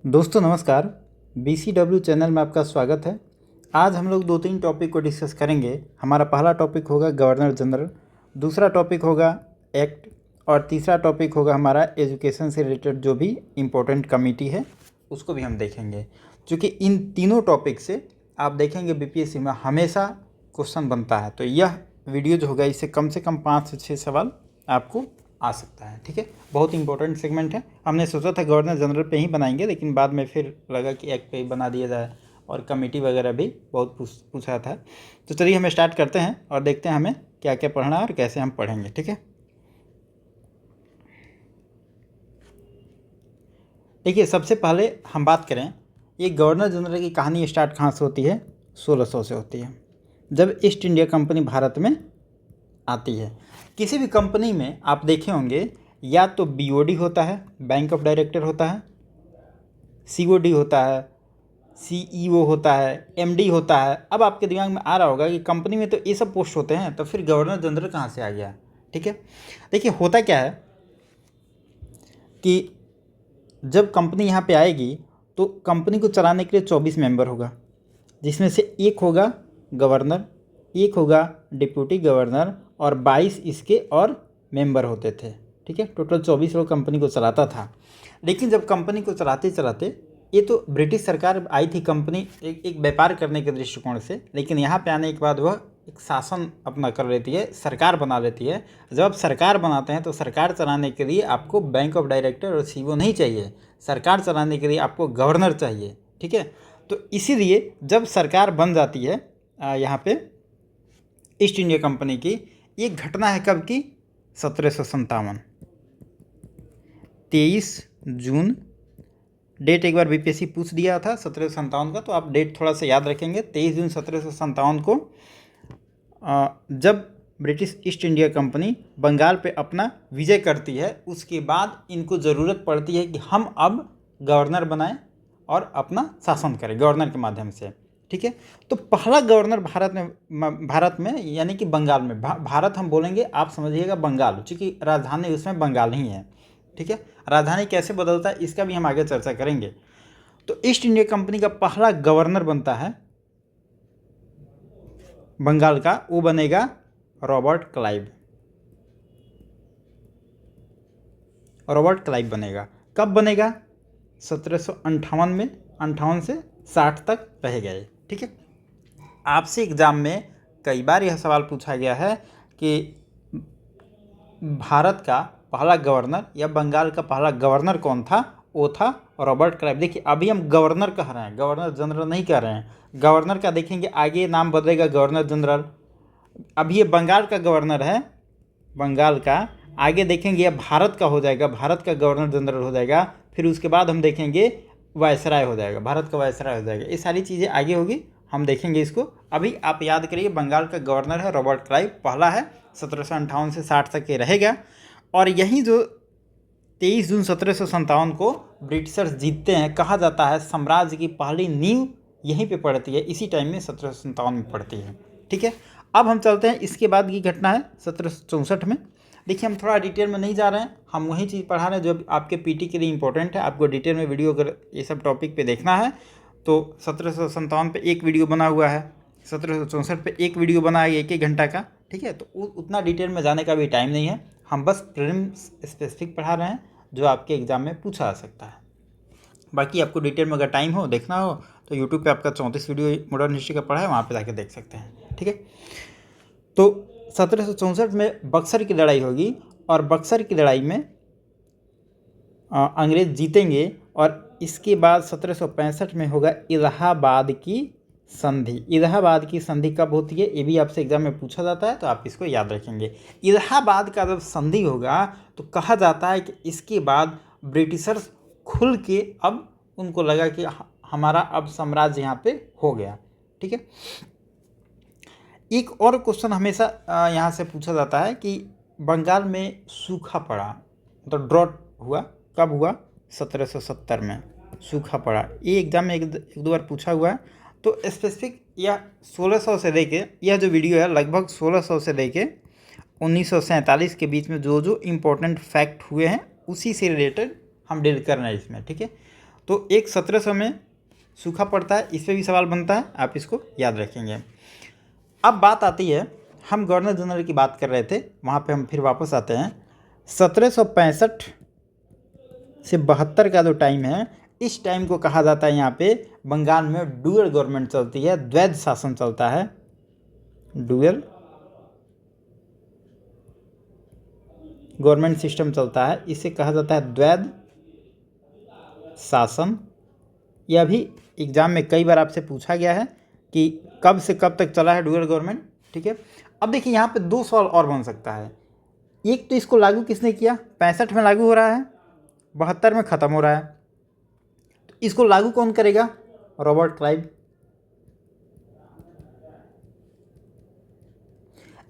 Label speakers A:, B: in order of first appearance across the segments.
A: दोस्तों नमस्कार। BCW channel में आपका स्वागत है। आज हम लोग 2-3 टॉपिक को डिस्कस करेंगे। हमारा पहला टॉपिक होगा गवर्नर जनरल, दूसरा टॉपिक होगा एक्ट और तीसरा टॉपिक होगा हमारा एजुकेशन से रिलेटेड जो भी इम्पोर्टेंट कमेटी है उसको भी हम देखेंगे। क्योंकि इन तीनों टॉपिक से आप देखेंगे BPSC में हमेशा क्वेश्चन बनता है, तो यह वीडियो जो होगा इससे कम 5 से 6 सवाल आपको आ सकता है। ठीक है, बहुत इंपॉर्टेंट सेगमेंट है। हमने सोचा था गवर्नर जनरल पे ही बनाएंगे, लेकिन बाद में फिर लगा कि एक्ट पे ही बना दिया जाए और कमेटी वगैरह भी बहुत पूछा था। तो चलिए हम स्टार्ट करते हैं और देखते हैं हमें क्या क्या पढ़ना है और कैसे हम पढ़ेंगे। ठीक है, देखिए सबसे पहले हम बात करें, ये गवर्नर जनरल की कहानी स्टार्ट कहाँ से होती है? 1600 से होती है, जब ईस्ट इंडिया कंपनी भारत में आती है। किसी भी कंपनी में आप देखे होंगे या तो BOD होता है, बैंक ऑफ डायरेक्टर होता है, COD होता है, CEO होता है, MD होता है। अब आपके दिमाग में आ रहा होगा कि कंपनी में तो ये सब पोस्ट होते हैं, तो फिर गवर्नर जनरल कहाँ से आ गया? ठीक है, देखिए होता क्या है कि जब कंपनी यहाँ पे आएगी तो कंपनी को चलाने के लिए 24 मेंबर होगा, जिसमें से एक होगा गवर्नर, एक होगा डिप्यूटी गवर्नर और 22 इसके और मेंबर होते थे। ठीक है, टोटल 24 लोग कंपनी को चलाता था। लेकिन जब कंपनी को चलाते चलाते, ये तो ब्रिटिश सरकार आई थी कंपनी एक व्यापार करने के दृष्टिकोण से, लेकिन यहाँ पे आने के बाद वह एक शासन अपना कर लेती है, सरकार बना लेती है। जब आप सरकार बनाते हैं तो सरकार चलाने के लिए आपको बैंक ऑफ डायरेक्टर और CEO नहीं चाहिए, सरकार चलाने के लिए आपको गवर्नर चाहिए। ठीक है, तो इसीलिए जब सरकार बन जाती है यहाँ पे ईस्ट इंडिया कंपनी की, ये घटना है कब की? 1757, 23 जून। डेट एक बार BPSC पूछ दिया था 1757 का, तो आप डेट थोड़ा सा याद रखेंगे। 23 जून 1757 को जब British East India Company Bengal पे अपना विजय करती है, उसके बाद इनको ज़रूरत पड़ती है कि हम अब गवर्नर बनाएं और अपना शासन करें गवर्नर के माध्यम से। ठीक है, तो पहला गवर्नर भारत में यानी कि बंगाल में, भारत हम बोलेंगे, आप समझिएगा बंगाल, चूँकि राजधानी उसमें बंगाल ही है। ठीक है, राजधानी कैसे बदलता है इसका भी हम आगे चर्चा करेंगे। तो ईस्ट इंडिया कंपनी का पहला गवर्नर बनता है बंगाल का, वो बनेगा रॉबर्ट क्लाइव। रॉबर्ट क्लाइव बनेगा। कब बनेगा? 1758 में, 58 से 60 तक रह गए। ठीक है, आपसे एग्जाम में कई बार यह सवाल पूछा गया है कि भारत का पहला गवर्नर या बंगाल का पहला गवर्नर कौन था? वो था रॉबर्ट क्लाइव। देखिए अभी हम गवर्नर कह रहे हैं, गवर्नर जनरल नहीं कह रहे हैं। गवर्नर का देखेंगे आगे नाम बदलेगा गवर्नर जनरल। अभी ये बंगाल का गवर्नर है, बंगाल का, आगे देखेंगे यह भारत का हो जाएगा, भारत का गवर्नर जनरल हो जाएगा। फिर उसके बाद हम देखेंगे वायसराय हो जाएगा, भारत का वायसराय हो जाएगा। ये सारी चीज़ें आगे होगी, हम देखेंगे इसको। अभी आप याद करिए बंगाल का गवर्नर है रॉबर्ट क्लाइव, पहला है, 1758 से 60 तक ये रहेगा। और यही जो 23 जून 1757 को ब्रिटिशर्स जीतते हैं, कहा जाता है साम्राज्य की पहली नींव यहीं पे पड़ती है, इसी टाइम में 1757 में पड़ती है। ठीक है, अब हम चलते हैं, इसके बाद की घटना है 1764 में। देखिए हम थोड़ा डिटेल में नहीं जा रहे हैं, हम वही चीज़ पढ़ा रहे हैं जो आपके PT के लिए इंपॉर्टेंट है। आपको डिटेल में वीडियो अगर ये सब टॉपिक पे देखना है तो 1757 पे एक वीडियो बना हुआ है, 1764 पे एक वीडियो बना है 1-1 घंटा का। ठीक है, तो उतना डिटेल में जाने का भी टाइम नहीं है, हम बस प्रीलिम्स स्पेसिफिक पढ़ा रहे हैं जो आपके एग्ज़ाम में पूछा जा सकता है। बाकी आपको डिटेल में अगर टाइम हो, देखना हो, तो यूट्यूब पे आपका 34 वीडियो मॉडर्न हिस्ट्री का पढ़ा है, वहाँ पे जाके देख सकते हैं। ठीक है, तो 1764 में बक्सर की लड़ाई होगी और बक्सर की लड़ाई में अंग्रेज जीतेंगे। और इसके बाद 1765 में होगा इलाहाबाद की संधि। इलाहाबाद की संधि कब होती है ये भी आपसे एग्जाम में पूछा जाता है, तो आप इसको याद रखेंगे। इलाहाबाद का जब संधि होगा तो कहा जाता है कि इसके बाद ब्रिटिशर्स खुल के, अब उनको लगा कि हमारा अब साम्राज्य यहाँ पे हो गया। ठीक है, एक और क्वेश्चन हमेशा यहाँ से पूछा जाता है कि बंगाल में सूखा पड़ा, मतलब ड्रॉट हुआ, कब हुआ? 1770 में सूखा पड़ा। ये एग्जाम में एक दो बार पूछा हुआ है। तो स्पेसिफिक यह 1600 से लेके, यह जो वीडियो है लगभग 1600 से लेके 1947 के बीच में जो जो इम्पोर्टेंट फैक्ट हुए हैं उसी से रिलेटेड हम डील कर रहे हैं इसमें। ठीक है, तो एक 1700 में सूखा पड़ता है, इस पर भी सवाल बनता है, आप इसको याद रखेंगे। अब बात आती है, हम गवर्नर जनरल की बात कर रहे थे, वहाँ पे हम फिर वापस आते हैं। 1765 से 72 का जो टाइम है, इस टाइम को कहा जाता है यहाँ पे बंगाल में डुअल गवर्नमेंट चलती है, द्वैध शासन चलता है, डुअल गवर्नमेंट सिस्टम चलता है, इसे कहा जाता है द्वैध शासन। यह भी एग्जाम में कई बार आपसे पूछा गया है कि कब से कब तक चला है डुअल गवर्नमेंट, ठीक है। अब देखिए यहाँ पे 2 सवाल और बन सकता है। एक तो इसको लागू किसने किया, 65 में लागू हो रहा है, 72 में ख़त्म हो रहा है, तो इसको लागू कौन करेगा, रॉबर्ट क्लाइव।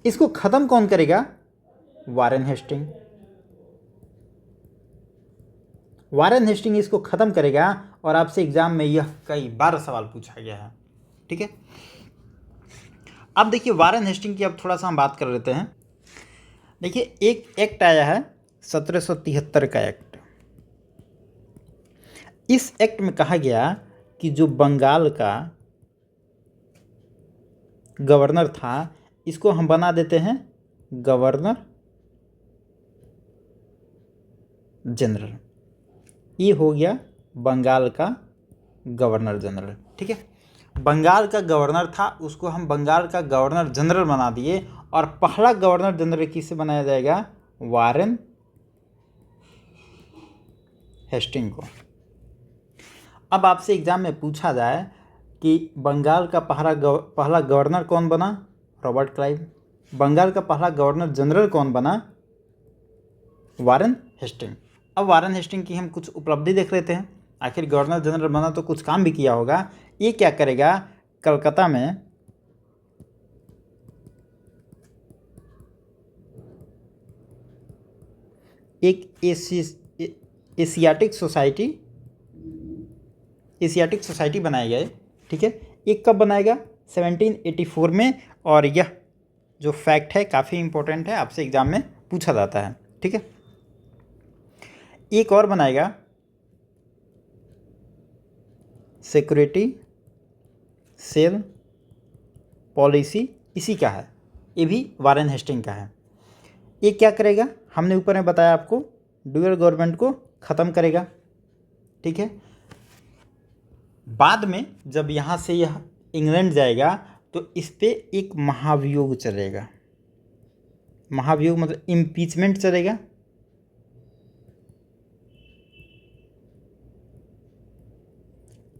A: इसको ख़त्म कौन करेगा, वारेन हेस्टिंग। वारेन हेस्टिंग इसको ख़त्म करेगा, और आपसे एग्जाम में यह कई बार सवाल पूछा गया है, ठीक है। अब देखिए वारेन हेस्टिंग की अब थोड़ा सा हम बात कर लेते हैं। देखिए एक एक्ट आया है 1773 का एक्ट। इस एक्ट में कहा गया कि जो बंगाल का गवर्नर था, इसको हम बना देते हैं गवर्नर जनरल। ये हो गया बंगाल का गवर्नर जनरल, ठीक है। बंगाल का गवर्नर था, उसको हम बंगाल का गवर्नर जनरल बना दिए, और पहला गवर्नर जनरल किससे बनाया जाएगा, वारेन हेस्टिंग को। अब आपसे एग्जाम में पूछा जाए कि बंगाल का पहला गवर्नर कौन बना, रॉबर्ट क्लाइव। बंगाल का पहला गवर्नर जनरल कौन बना, वारेन हेस्टिंग। अब वारेन हेस्टिंग की हम कुछ उपलब्धि देख लेते हैं। आखिर गवर्नर जनरल बना तो कुछ काम भी किया होगा। ये क्या करेगा, कलकत्ता में एक एशियाटिक सोसाइटी बनाई गई, ठीक है। एक कब बनाएगा, 1784 में, और यह जो फैक्ट है काफ़ी इंपॉर्टेंट है, आपसे एग्जाम में पूछा जाता है, ठीक है। एक और बनाएगा, सिक्योरिटी सेल पॉलिसी, इसी का है, ये भी वारेन हेस्टिंग का है। ये क्या करेगा, हमने ऊपर में बताया आपको, डुअल गवर्नमेंट को ख़त्म करेगा, ठीक है। बाद में जब यहाँ से यह इंग्लैंड जाएगा तो इस पे एक महाभियोग चलेगा। महाभियोग मतलब इम्पीचमेंट चलेगा।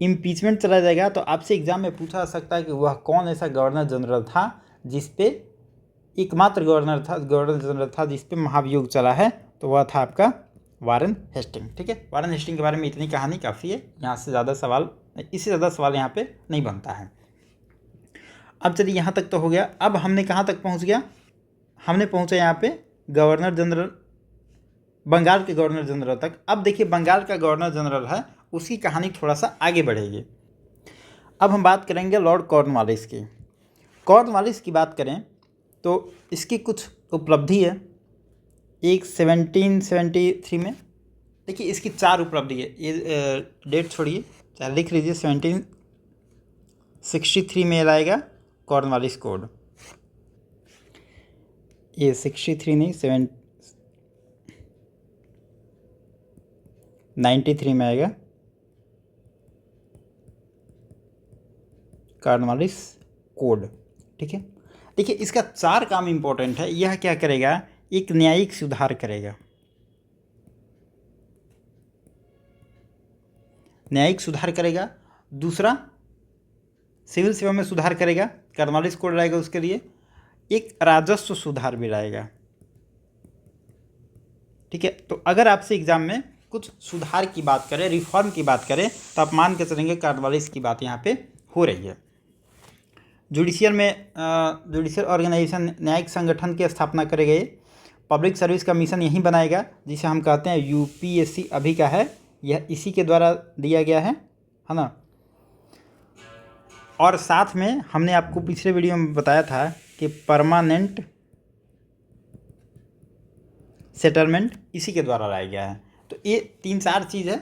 A: इम्पीचमेंट चला जाएगा, तो आपसे एग्जाम में पूछा जा सकता है कि वह कौन ऐसा गवर्नर जनरल था जिस पे एकमात्र गवर्नर जनरल था जिस पे महाभियोग चला है, तो वह था आपका वारेन हेस्टिंग, ठीक है। वारेन हेस्टिंग के बारे में इतनी कहानी काफ़ी है, यहाँ से ज़्यादा सवाल, इससे ज़्यादा सवाल यहाँ पे नहीं बनता है। अब चलिए यहाँ तक तो हो गया। अब हमने कहाँ तक पहुँच गया, हमने पहुँचा यहाँ पे गवर्नर जनरल, बंगाल के गवर्नर जनरल तक। अब देखिए बंगाल का गवर्नर जनरल है, उसकी कहानी थोड़ा सा आगे बढ़ेगी। अब हम बात करेंगे लॉर्ड कॉर्नवालिस की। कॉर्नवालिस की बात करें तो इसकी कुछ उपलब्धि है। एक 1773 में, देखिए इसकी 4 उपलब्धि है, ये डेट छोड़िए, चाहे लिख लीजिए, 1763 में लाएगा कॉर्नवालिस कोड। ये 63 नहीं, 93 में आएगा कॉर्नवालिस कोड, ठीक है। देखिए इसका 4 काम इम्पोर्टेंट है। यह क्या करेगा, एक न्यायिक सुधार करेगा, न्यायिक सुधार करेगा। दूसरा, सिविल सेवा में सुधार करेगा, कॉर्नवालिस कोड लाएगा उसके लिए। एक राजस्व सुधार भी लाएगा, ठीक है। तो अगर आपसे एग्जाम में कुछ सुधार की बात करें, रिफॉर्म की बात करें, तो आप मान के चलेंगे कॉर्नवालिस की बात यहाँ पे हो रही है। जुडिशियल ऑर्गेनाइजेशन, न्यायिक संगठन की स्थापना करेगा। पब्लिक सर्विस का मिशन यही बनाएगा, जिसे हम कहते हैं यूपीएससी अभी का है, यह इसी के द्वारा दिया गया है ना। और साथ में हमने आपको पिछले वीडियो में बताया था कि परमानेंट सेटलमेंट इसी के द्वारा लाया गया है। तो ये 3-4 चीज़ है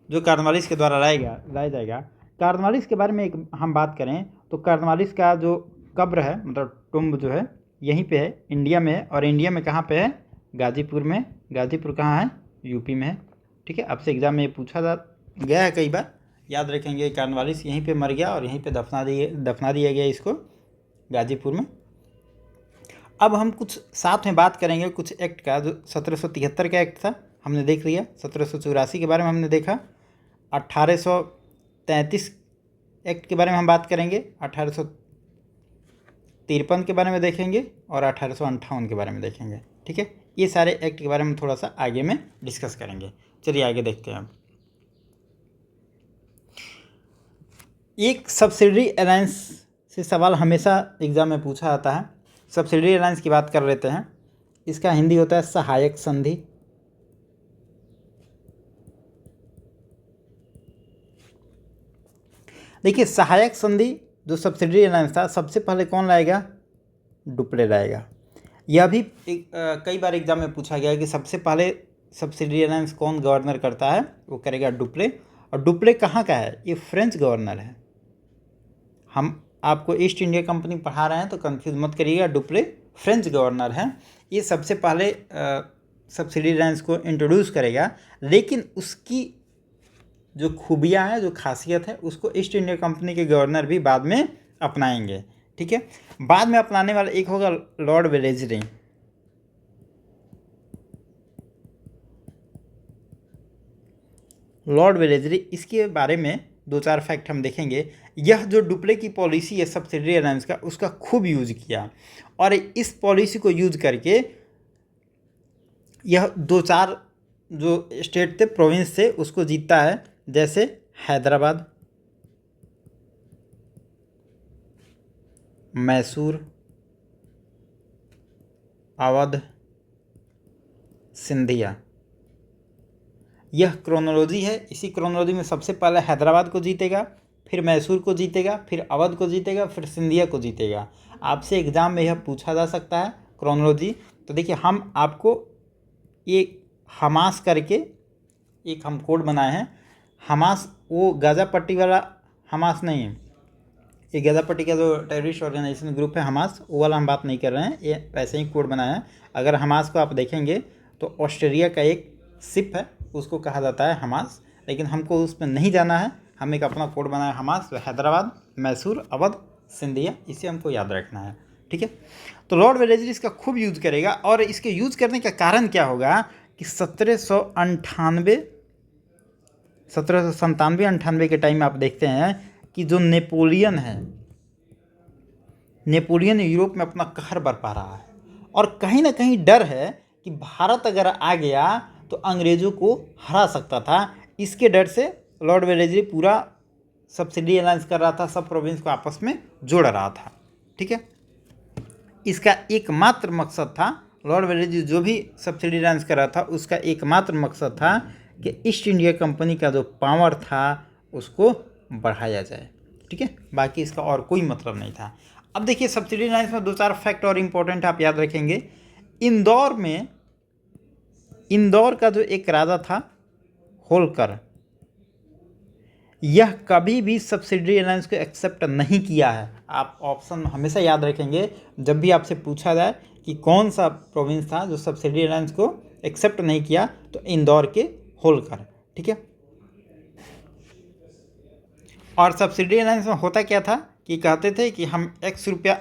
A: जो कॉर्नवालिस के द्वारा लाया जाएगा। कॉर्नवालिस के बारे में एक हम बात करें तो कॉर्नवालिस का जो कब्र है, मतलब टुम्ब जो है, यहीं पे है, इंडिया में है। और इंडिया में कहाँ पे है? गाजीपुर में। गाजीपुर कहाँ है? यूपी में है। ठीक है, आपसे एग्जाम में ये पूछा गया है कई बार, याद रखेंगे। कॉर्नवालिस यहीं पे मर गया और यहीं पे दफना दिया गया इसको, गाजीपुर में। अब हम कुछ साथ में बात करेंगे कुछ एक्ट का, जो 1773 का एक्ट था हमने देख लिया, 1784 के बारे में हमने देखा, 1833 एक्ट के बारे में हम बात करेंगे, 1853 के बारे में देखेंगे और 1858 के बारे में देखेंगे। ठीक है, ये सारे एक्ट के बारे में थोड़ा सा आगे में डिस्कस करेंगे। चलिए आगे देखते हैं। अब एक सब्सिडरी अलायंस से सवाल हमेशा एग्जाम में पूछा जाता है। सब्सिडरी अलायंस की बात कर लेते हैं। इसका हिंदी होता है सहायक संधि। देखिए, सहायक संधि जो सब्सिडरी अलायंस था, सबसे पहले कौन लाएगा? डुप्ले लाएगा। यह भी कई बार एग्जाम में पूछा गया है कि सबसे पहले सब्सिडरी अलायंस कौन गवर्नर करता है? वो करेगा डुप्ले। और डुप्ले कहाँ का है? ये फ्रेंच गवर्नर है। हम आपको ईस्ट इंडिया कंपनी पढ़ा रहे हैं तो कंफ्यूज मत करिएगा, डुप्ले फ्रेंच गवर्नर हैं। ये सबसे पहले सब्सिडी अलायंस को इंट्रोड्यूस करेगा, लेकिन उसकी जो खूबियाँ हैं, जो खासियत है, उसको ईस्ट इंडिया कंपनी के गवर्नर भी बाद में अपनाएंगे। ठीक है, बाद में अपनाने वाला एक होगा लॉर्ड वेलेस्ली। लॉर्ड वेलेस्ली, इसके बारे में दो चार फैक्ट हम देखेंगे। यह जो डुप्ले की पॉलिसी है सब्सिडरी अलायंस का, उसका खूब यूज किया और इस पॉलिसी को यूज करके यह दो चार जो स्टेट थे, प्रोविंस थे, उसको जीतता है। जैसे हैदराबाद, मैसूर, अवध, सिंधिया। यह क्रोनोलॉजी है। इसी क्रोनोलॉजी में सबसे पहले हैदराबाद को जीतेगा, फिर मैसूर को जीतेगा, फिर अवध को जीतेगा, फिर सिंधिया को जीतेगा। आपसे एग्जाम में यह पूछा जा सकता है क्रोनोलॉजी। तो देखिए, हम आपको ये हमास करके एक हम कोड बनाए हैं। हमास वो गाज़ा पट्टी वाला हमास नहीं है। ये गाज़ा पट्टी का जो टेररिस्ट ऑर्गेनाइजेशन ग्रुप है हमास, वो वाला हम बात नहीं कर रहे हैं। ये वैसे ही कोड बनाया है। अगर हमास को आप देखेंगे तो ऑस्ट्रेलिया का एक शिप है, उसको कहा जाता है हमास, लेकिन हमको उसमें नहीं जाना है। हम एक अपना कोड बनाया हमास। तो हैदराबाद, मैसूर, अवध, सिंधिया, इसे हमको याद रखना है। ठीक है, तो लॉर्ड वेलेस्ली इसका खूब यूज करेगा। और इसके यूज करने का कारण क्या होगा कि 1797 के टाइम में आप देखते हैं कि जो नेपोलियन है, नेपोलियन यूरोप में अपना कहर बरपा रहा है और कहीं ना कहीं डर है कि भारत अगर आ गया तो अंग्रेज़ों को हरा सकता था। इसके डर से लॉर्ड वेलेस्ली पूरा सब्सिडी अलायंस कर रहा था, सब प्रोविंस को आपस में जोड़ रहा था। ठीक है, इसका एकमात्र मकसद था, लॉर्ड वेलेस्ली जो भी सब्सिडी अलायंस कर रहा था, उसका एकमात्र मकसद था कि ईस्ट इंडिया कंपनी का जो पावर था उसको बढ़ाया जाए। ठीक है, बाकी इसका और कोई मतलब नहीं था। अब देखिए, सब्सिडी अलायंस में दो चार फैक्ट और इम्पोर्टेंट आप याद रखेंगे। इंदौर का जो एक राजा था होलकर, यह कभी भी सब्सिडरी अलायंस को एक्सेप्ट नहीं किया है। आप ऑप्शन हमेशा याद रखेंगे, जब भी आपसे पूछा जाए कि कौन सा प्रोविंस था जो सब्सिडरी अलायंस को एक्सेप्ट नहीं किया, तो इंदौर के होलकर। ठीक है, और सब्सिडरी अलायंस में होता क्या था कि कहते थे कि हम X रुपया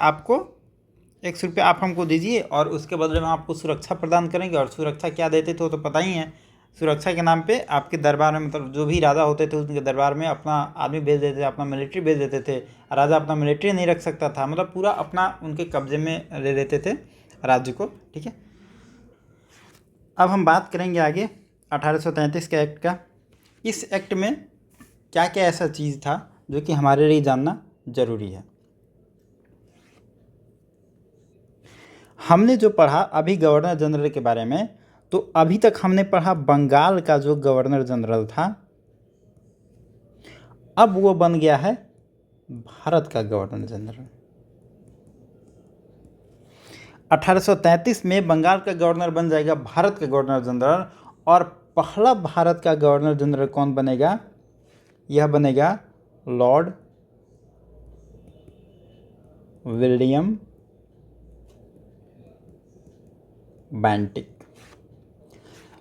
A: आप हमको दीजिए और उसके बदले में आपको सुरक्षा प्रदान करेंगे। और सुरक्षा क्या देते थे वो तो पता ही है। सुरक्षा के नाम पे आपके दरबार में, मतलब जो भी राजा होते थे उनके दरबार में अपना आदमी भेज देते थे, अपना मिलिट्री भेज देते थे। राजा अपना मिलिट्री नहीं रख सकता था, मतलब पूरा अपना उनके कब्जे में ले लेते थे राज्य को। ठीक है, अब हम बात करेंगे आगे 1833 के एक्ट का। इस एक्ट में क्या क्या ऐसा चीज़ था जो कि हमारे लिए जानना ज़रूरी है। हमने जो पढ़ा अभी गवर्नर जनरल के बारे में, तो अभी तक हमने पढ़ा बंगाल का जो गवर्नर जनरल था, अब वो बन गया है भारत का गवर्नर जनरल। 1833 में बंगाल का गवर्नर बन जाएगा भारत का गवर्नर जनरल। और पहला भारत का गवर्नर जनरल कौन बनेगा? यह बनेगा Lord William Bentinck.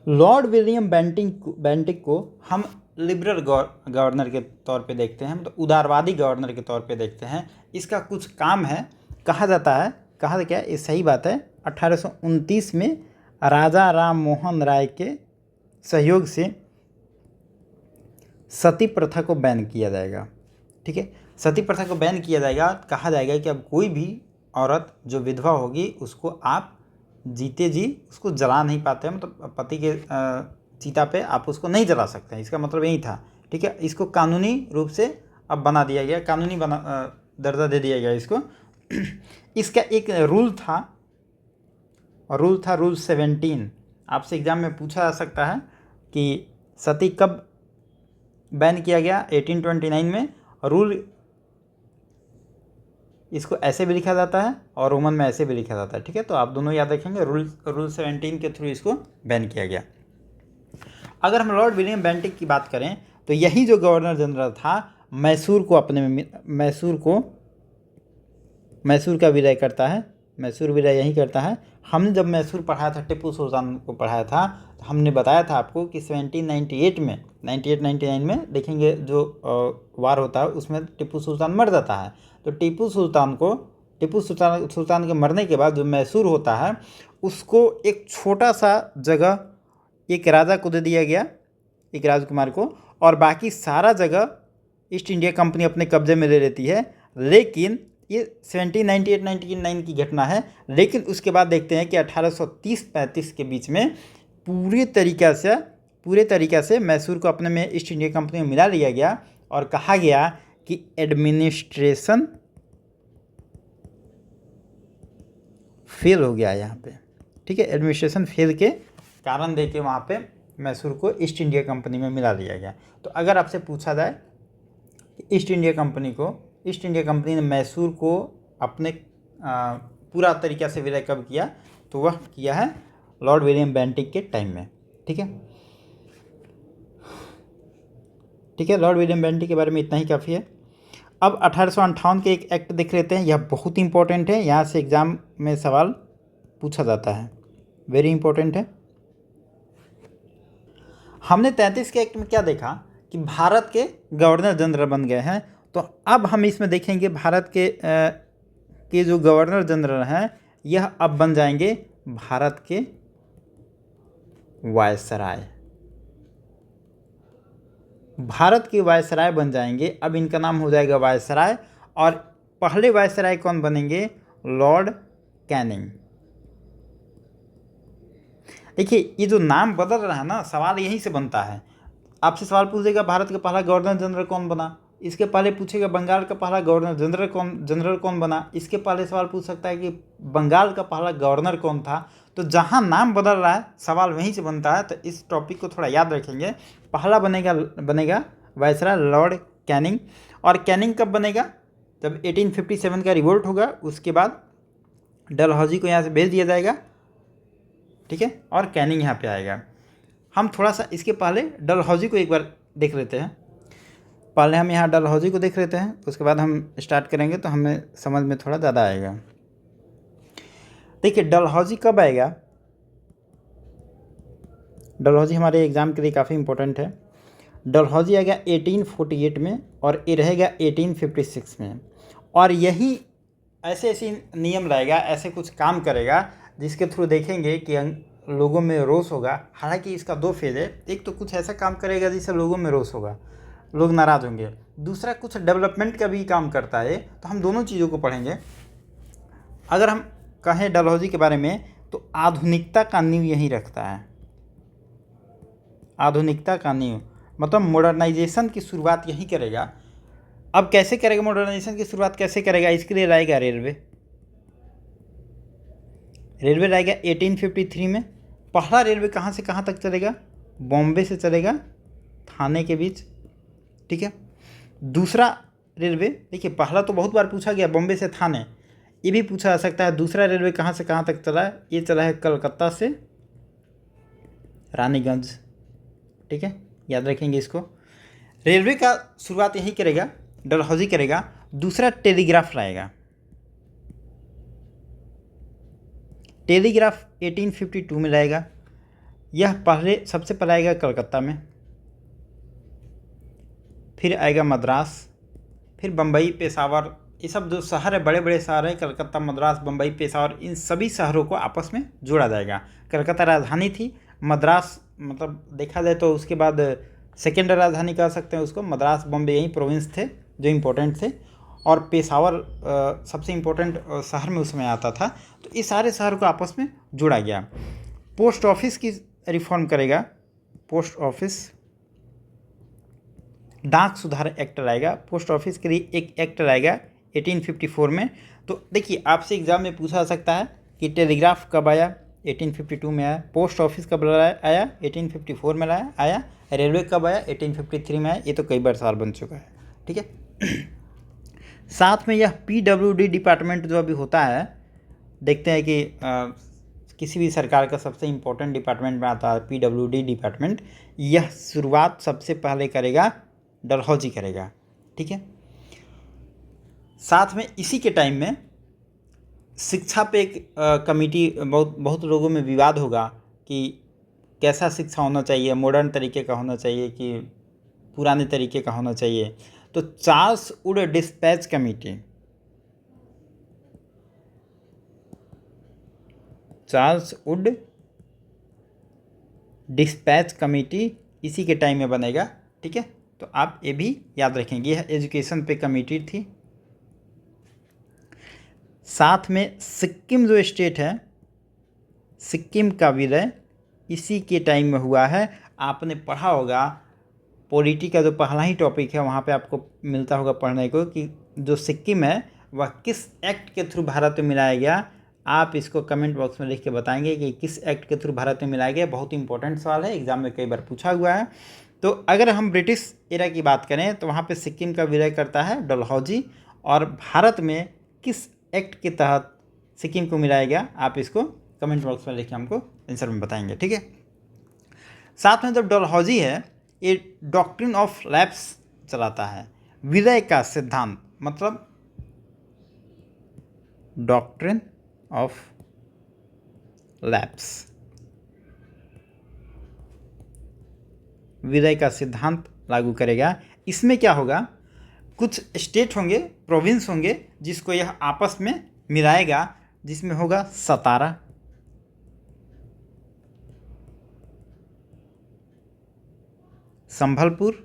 A: Lord William Bentinck को हम लिबरल गवर्नर के तौर पे देखते हैं, मतलब उदारवादी गवर्नर के तौर पे देखते हैं। इसका कुछ काम है, कहा जाता है, कहा क्या ये सही बात है, 1829 में राजा राम मोहन राय के सहयोग से सती प्रथा को बैन किया जाएगा। ठीक है, सती प्रथा को बैन किया जाएगा। कहा जाएगा कि अब कोई भी औरत जो विधवा होगी उसको आप जीते जी उसको जला नहीं पाते हैं, मतलब पति के चिता पे आप उसको नहीं जला सकते हैं, इसका मतलब यही था। ठीक है, इसको कानूनी रूप से अब बना दिया गया, कानूनी दर्जा दे दिया गया इसको। इसका एक रूल था, रूल 17। आपसे एग्जाम में पूछा जा सकता है कि सती कब बैन किया गया? 1829 में। रूल इसको ऐसे भी लिखा जाता है और रोमन में ऐसे भी लिखा जाता है। ठीक है, तो आप दोनों याद रखेंगे, रूल 17 के थ्रू इसको बैन किया गया। अगर हम लॉर्ड विलियम बेंटिक की बात करें तो यही जो गवर्नर जनरल था मैसूर को अपने में मैसूर का विलय करता है, मैसूर विलय यही करता है। हमने जब मैसूर पढ़ाया था, टीपू सुल्तान को पढ़ाया था, तो हमने बताया था आपको कि 1798 में 99 में देखेंगे जो वार होता है उसमें टीपू सुल्तान मर जाता है। तो टीपू सुल्तान के मरने के बाद जो मैसूर होता है उसको एक छोटा सा जगह एक राजा को दे दिया गया, एक राजकुमार को, और बाकी सारा जगह ईस्ट इंडिया कंपनी अपने कब्जे में ले लेती है। लेकिन ये 1798-99 की घटना है। लेकिन उसके बाद देखते हैं कि 1830-35 के बीच में पूरे तरीक़ा से मैसूर को अपने में ईस्ट इंडिया कंपनी में मिला लिया गया और कहा गया कि एडमिनिस्ट्रेशन फेल हो गया यहाँ पे। ठीक है, एडमिनिस्ट्रेशन फेल के कारण देके वहाँ पे मैसूर को ईस्ट इंडिया कंपनी में मिला लिया गया। तो अगर आपसे पूछा जाए कि ईस्ट इंडिया कंपनी ने मैसूर को अपने पूरा तरीक़ा से विलय कब किया, तो वह किया है लॉर्ड विलियम बेंटिक के टाइम में। ठीक है, लॉर्ड विलियम बेंटिक के बारे में इतना ही काफ़ी है। अब 1858 के एक एक्ट देख लेते हैं, यह बहुत इंपॉर्टेंट है, यहाँ से एग्ज़ाम में सवाल पूछा जाता है, वेरी इंपॉर्टेंट है। हमने 33 के एक्ट में क्या देखा कि भारत के गवर्नर जनरल बन गए हैं। तो अब हम इसमें देखेंगे भारत के जो गवर्नर जनरल हैं यह अब बन जाएंगे भारत के वायसराय। भारत के वायसराय बन जाएंगे, अब इनका नाम हो जाएगा वायसराय। और पहले वायसराय कौन बनेंगे? Lord Canning. देखिए ये जो नाम बदल रहा है ना, सवाल यहीं से बनता है। आपसे सवाल पूछेगा भारत का पहला गवर्नर जनरल कौन बना, इसके पहले पूछेगा बंगाल का पहला गवर्नर जनरल कौन बना, इसके पहले सवाल पूछ सकता है कि बंगाल का पहला गवर्नर कौन था। तो जहाँ नाम बदल रहा है सवाल वहीं से बनता है। तो इस टॉपिक को थोड़ा याद रखेंगे। पहला बनेगा वायसराय लॉर्ड कैनिंग। और कैनिंग कब बनेगा? जब 1857 का रिवोल्ट होगा, उसके बाद डलहौजी को यहाँ से भेज दिया जाएगा। ठीक है, और कैनिंग यहाँ पे आएगा। हम थोड़ा सा इसके पहले डलहौजी को एक बार देख लेते हैं। पहले हम यहाँ डलहौजी को देख लेते हैं, उसके बाद हम स्टार्ट करेंगे तो हमें समझ में थोड़ा ज़्यादा आएगा। देखिए डलहौजी कब आएगा? डलहौजी हमारे एग्ज़ाम के लिए काफ़ी इंपॉर्टेंट है। डलहौजी आएगा 1848 में और ये रहेगा 1856 में। और यही ऐसे नियम लाएगा, ऐसे कुछ काम करेगा जिसके थ्रू देखेंगे कि लोगों में रोष होगा। हालांकि इसका दो फेज है, एक तो कुछ ऐसा काम करेगा जिससे लोगों में रोष होगा, लोग नाराज़ होंगे, दूसरा कुछ डेवलपमेंट का भी काम करता है। तो हम दोनों चीज़ों को पढ़ेंगे। अगर हम कहें डलहौजी के बारे में तो आधुनिकता का नींव यही रखता है। आधुनिकता का नींव मतलब मॉडर्नाइजेशन की शुरुआत यही करेगा। अब कैसे करेगा मॉडर्नाइजेशन की शुरुआत, कैसे करेगा? इसके लिए लाएगा रेलवे लाएगा 1853 में। पहला रेलवे कहाँ से कहाँ तक चलेगा? बॉम्बे से चलेगा थाने के बीच। ठीक है, दूसरा रेलवे, देखिए पहला तो बहुत बार पूछा गया बॉम्बे से थाने, ये भी पूछा जा सकता है। दूसरा रेलवे कहाँ से कहाँ तक चला है? ये चला है कलकत्ता से रानीगंज। ठीक है, याद रखेंगे इसको। रेलवे का शुरुआत यही करेगा, डलहौजी करेगा। दूसरा टेलीग्राफ लाएगा। टेलीग्राफ 1852 में लाएगा। यह पहले सबसे पहले आएगा कलकत्ता में, फिर आएगा मद्रास, फिर बम्बई, पेशावर। ये सब जो शहर है, बड़े बड़े शहर हैं, कलकत्ता, मद्रास, बम्बई, पेशावर, इन सभी शहरों को आपस में जोड़ा जाएगा। कलकत्ता राजधानी थी, मद्रास मतलब देखा जाए तो उसके बाद सेकेंड राजधानी कह सकते हैं उसको। मद्रास, बम्बई यही प्रोविंस थे जो इम्पोर्टेंट थे, और पेशावर सबसे इम्पोर्टेंट शहर में उसमें आता था। तो इस सारे शहर को आपस में जोड़ा गया। पोस्ट ऑफिस की रिफॉर्म करेगा। पोस्ट ऑफिस, डाक सुधार एक्ट लाएगा। पोस्ट ऑफिस के लिए एक एक्ट लाएगा 1854 में। तो देखिए, आपसे एग्जाम में पूछा जा सकता है कि टेलीग्राफ कब आया, 1852 में आया। पोस्ट ऑफिस कब आया, 1854 में आया। रेलवे कब आया, 1853 में आया। ये तो कई बार सवाल बन चुका है, ठीक है। साथ में यह PWD डिपार्टमेंट जो अभी होता है, देखते हैं कि किसी भी सरकार का सबसे इम्पोर्टेंट डिपार्टमेंट में आता है PWD डिपार्टमेंट। यह शुरुआत सबसे पहले करेगा डलहौजी करेगा, ठीक है। साथ में इसी के टाइम में शिक्षा पे एक कमेटी, बहुत लोगों में विवाद होगा कि कैसा शिक्षा होना चाहिए, मॉडर्न तरीके का होना चाहिए कि पुराने तरीके का होना चाहिए। तो Charles Wood dispatch committee, Charles Wood dispatch committee इसी के टाइम में बनेगा, ठीक है। तो आप ये भी याद रखेंगे, यह एजुकेशन पे कमेटी थी। साथ में सिक्किम जो स्टेट है, सिक्किम का विलय इसी के टाइम में हुआ है। आपने पढ़ा होगा, पॉलिटी का जो पहला ही टॉपिक है वहाँ पे आपको मिलता होगा पढ़ने को कि जो सिक्किम है वह किस एक्ट के थ्रू भारत में मिलाया गया। आप इसको कमेंट बॉक्स में लिख के बताएंगे कि किस एक्ट के थ्रू भारत में मिलाया गया। बहुत इंपॉर्टेंट सवाल है, एग्जाम में कई बार पूछा हुआ है। तो अगर हम ब्रिटिश एरा की बात करें तो वहाँ पे सिक्किम का विलय करता है डलहौजी। और भारत में किस एक्ट के तहत सिक्किम को मिलाया गया, आप इसको कमेंट बॉक्स में लिख के हमको आंसर में बताएंगे, ठीक है। साथ में जब डलहौजी है, ये डॉक्ट्रिन ऑफ लैप्स चलाता है। विलय का सिद्धांत मतलब डॉक्ट्रिन ऑफ लैप्स, विलय का सिद्धांत लागू करेगा। इसमें क्या होगा, कुछ स्टेट होंगे, प्रोविंस होंगे, जिसको यह आपस में मिलाएगा, जिसमें होगा सतारा, संभलपुर,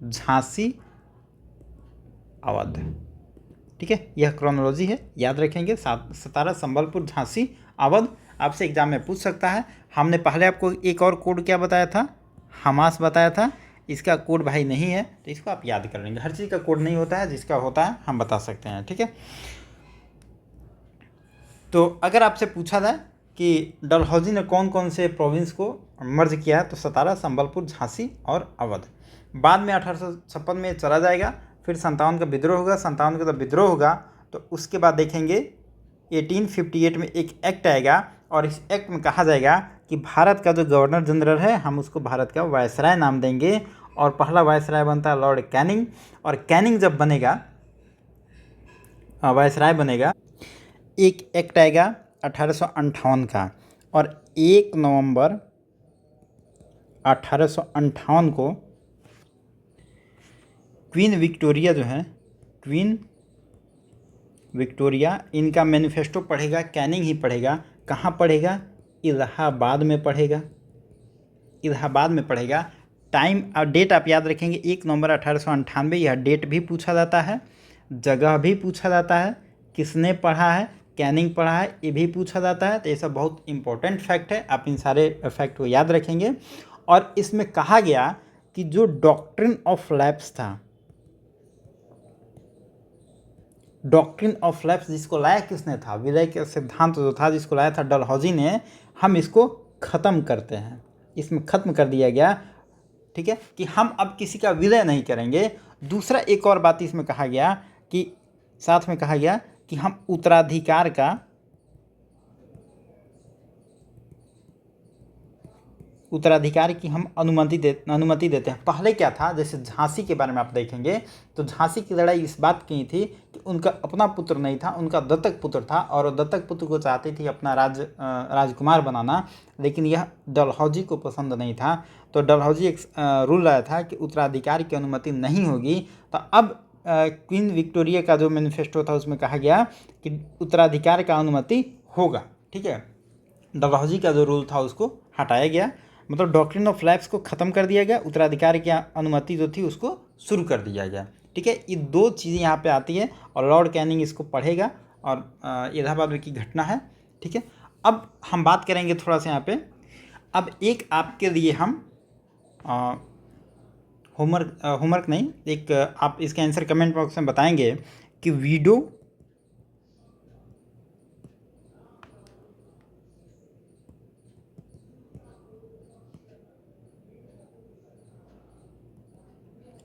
A: झांसी, अवध, ठीक है। यह क्रोनोलॉजी है, याद रखेंगे। सतारा, संबलपुर, झांसी, अवध आपसे एग्जाम में पूछ सकता है। हमने पहले आपको एक और कोड क्या बताया था, हमास बताया था। इसका कोड भाई नहीं है, तो इसको आप याद कर लेंगे। हर चीज़ का कोड नहीं होता है, जिसका होता है हम बता सकते हैं, ठीक है। तो अगर आपसे पूछा जाए कि डलहौजी ने कौन कौन से प्रोविंस को मर्ज किया है, तो सतारा, संबलपुर, झांसी और अवध। बाद में 1856 में चला जाएगा। फिर 57 का विद्रोह होगा। 57 का जब विद्रोह होगा तो उसके बाद देखेंगे 1858 में एक एक्ट आएगा, और इस एक्ट में कहा जाएगा कि भारत का जो गवर्नर जनरल है, हम उसको भारत का वायसराय नाम देंगे। और पहला वायसराय बनता है लॉर्ड कैनिंग। और कैनिंग जब बनेगा, वायसराय बनेगा, एक एक्ट आएगा 1858 का। और 1 नवंबर 1858 को क्वीन विक्टोरिया जो है, क्वीन विक्टोरिया, इनका मैनिफेस्टो पढ़ेगा, कैनिंग ही पढ़ेगा। कहाँ पढ़ेगा, इलाहाबाद में पढ़ेगा, इलाहाबाद में पढ़ेगा। टाइम और डेट आप याद रखेंगे, 1 नवंबर 1898। यह डेट भी पूछा जाता है, जगह भी पूछा जाता है, किसने पढ़ा है, कैनिंग पढ़ा है, ये भी पूछा जाता है। तो ये सब बहुत इंपॉर्टेंट फैक्ट है, आप इन सारे फैक्ट को याद रखेंगे। और इसमें कहा गया कि जो डॉक्ट्रिन ऑफ लैप्स था, डॉक्ट्रिन ऑफ लैप्स जिसको लाया किसने था, विलय का सिद्धांत जो था जिसको लाया था डलहौजी ने, हम इसको ख़त्म करते हैं। इसमें ख़त्म कर दिया गया, ठीक है, कि हम अब किसी का विलय नहीं करेंगे। दूसरा एक और बात इसमें कहा गया कि साथ में कहा गया कि हम उत्तराधिकार की हम अनुमति देते हैं। पहले क्या था, जैसे झांसी के बारे में आप देखेंगे तो झांसी की लड़ाई इस बात की थी कि उनका अपना पुत्र नहीं था, उनका दत्तक पुत्र था और वो दत्तक पुत्र को चाहती थी अपना राजकुमार बनाना, लेकिन यह डलहौजी को पसंद नहीं था। तो डलहौजी एक रूल लाया था कि उत्तराधिकार की अनुमति नहीं होगी। तो अब क्वीन विक्टोरिया का जो मैनिफेस्टो था उसमें कहा गया कि उत्तराधिकार का अनुमति होगा। ठीक है, डलहौजी का जो रूल था उसको हटाया गया, मतलब डॉक्ट्रिन ऑफ लैप्स को ख़त्म कर दिया गया, उत्तराधिकार की अनुमति जो थी उसको शुरू कर दिया गया। ठीक है, ये दो चीज़ें यहाँ पे आती है और लॉर्ड कैनिंग इसको पढ़ेगा और इलाहाबाद की घटना है। ठीक है, अब हम बात करेंगे थोड़ा सा यहाँ पे। अब एक आपके लिए हम होमवर्क नहीं, एक आप इसका आंसर कमेंट बॉक्स में बताएंगे कि विडो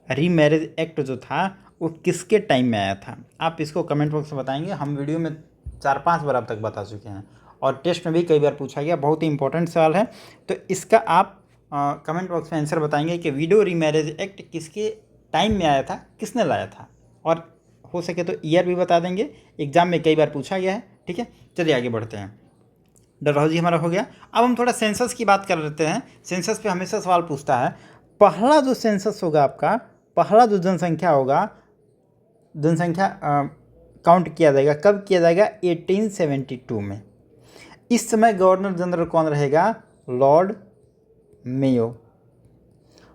A: रीमैरिज एक्ट जो था वो किसके टाइम में आया था। आप इसको कमेंट बॉक्स में बताएंगे। हम वीडियो में 4-5 बार अब तक बता चुके हैं और टेस्ट में भी कई बार पूछा गया, बहुत ही इंपॉर्टेंट सवाल है। तो इसका आप कमेंट बॉक्स में आंसर बताएंगे कि विडो रीमैरिज एक्ट किसके टाइम में आया था, किसने लाया था, और हो सके तो ईयर भी बता देंगे, एग्जाम में कई बार पूछा गया है। ठीक है, चलिए आगे बढ़ते हैं। डलहौजी हमारा हो गया। अब हम थोड़ा सेंसस की बात कर लेते हैं। सेंसस पे हमेशा सवाल पूछता है, पहला जो सेंसस होगा आपका, पहला जो जनसंख्या होगा, जनसंख्या काउंट किया जाएगा, कब किया जाएगा? 1872 में। इस समय गवर्नर जनरल कौन रहेगा? Lord Mayo.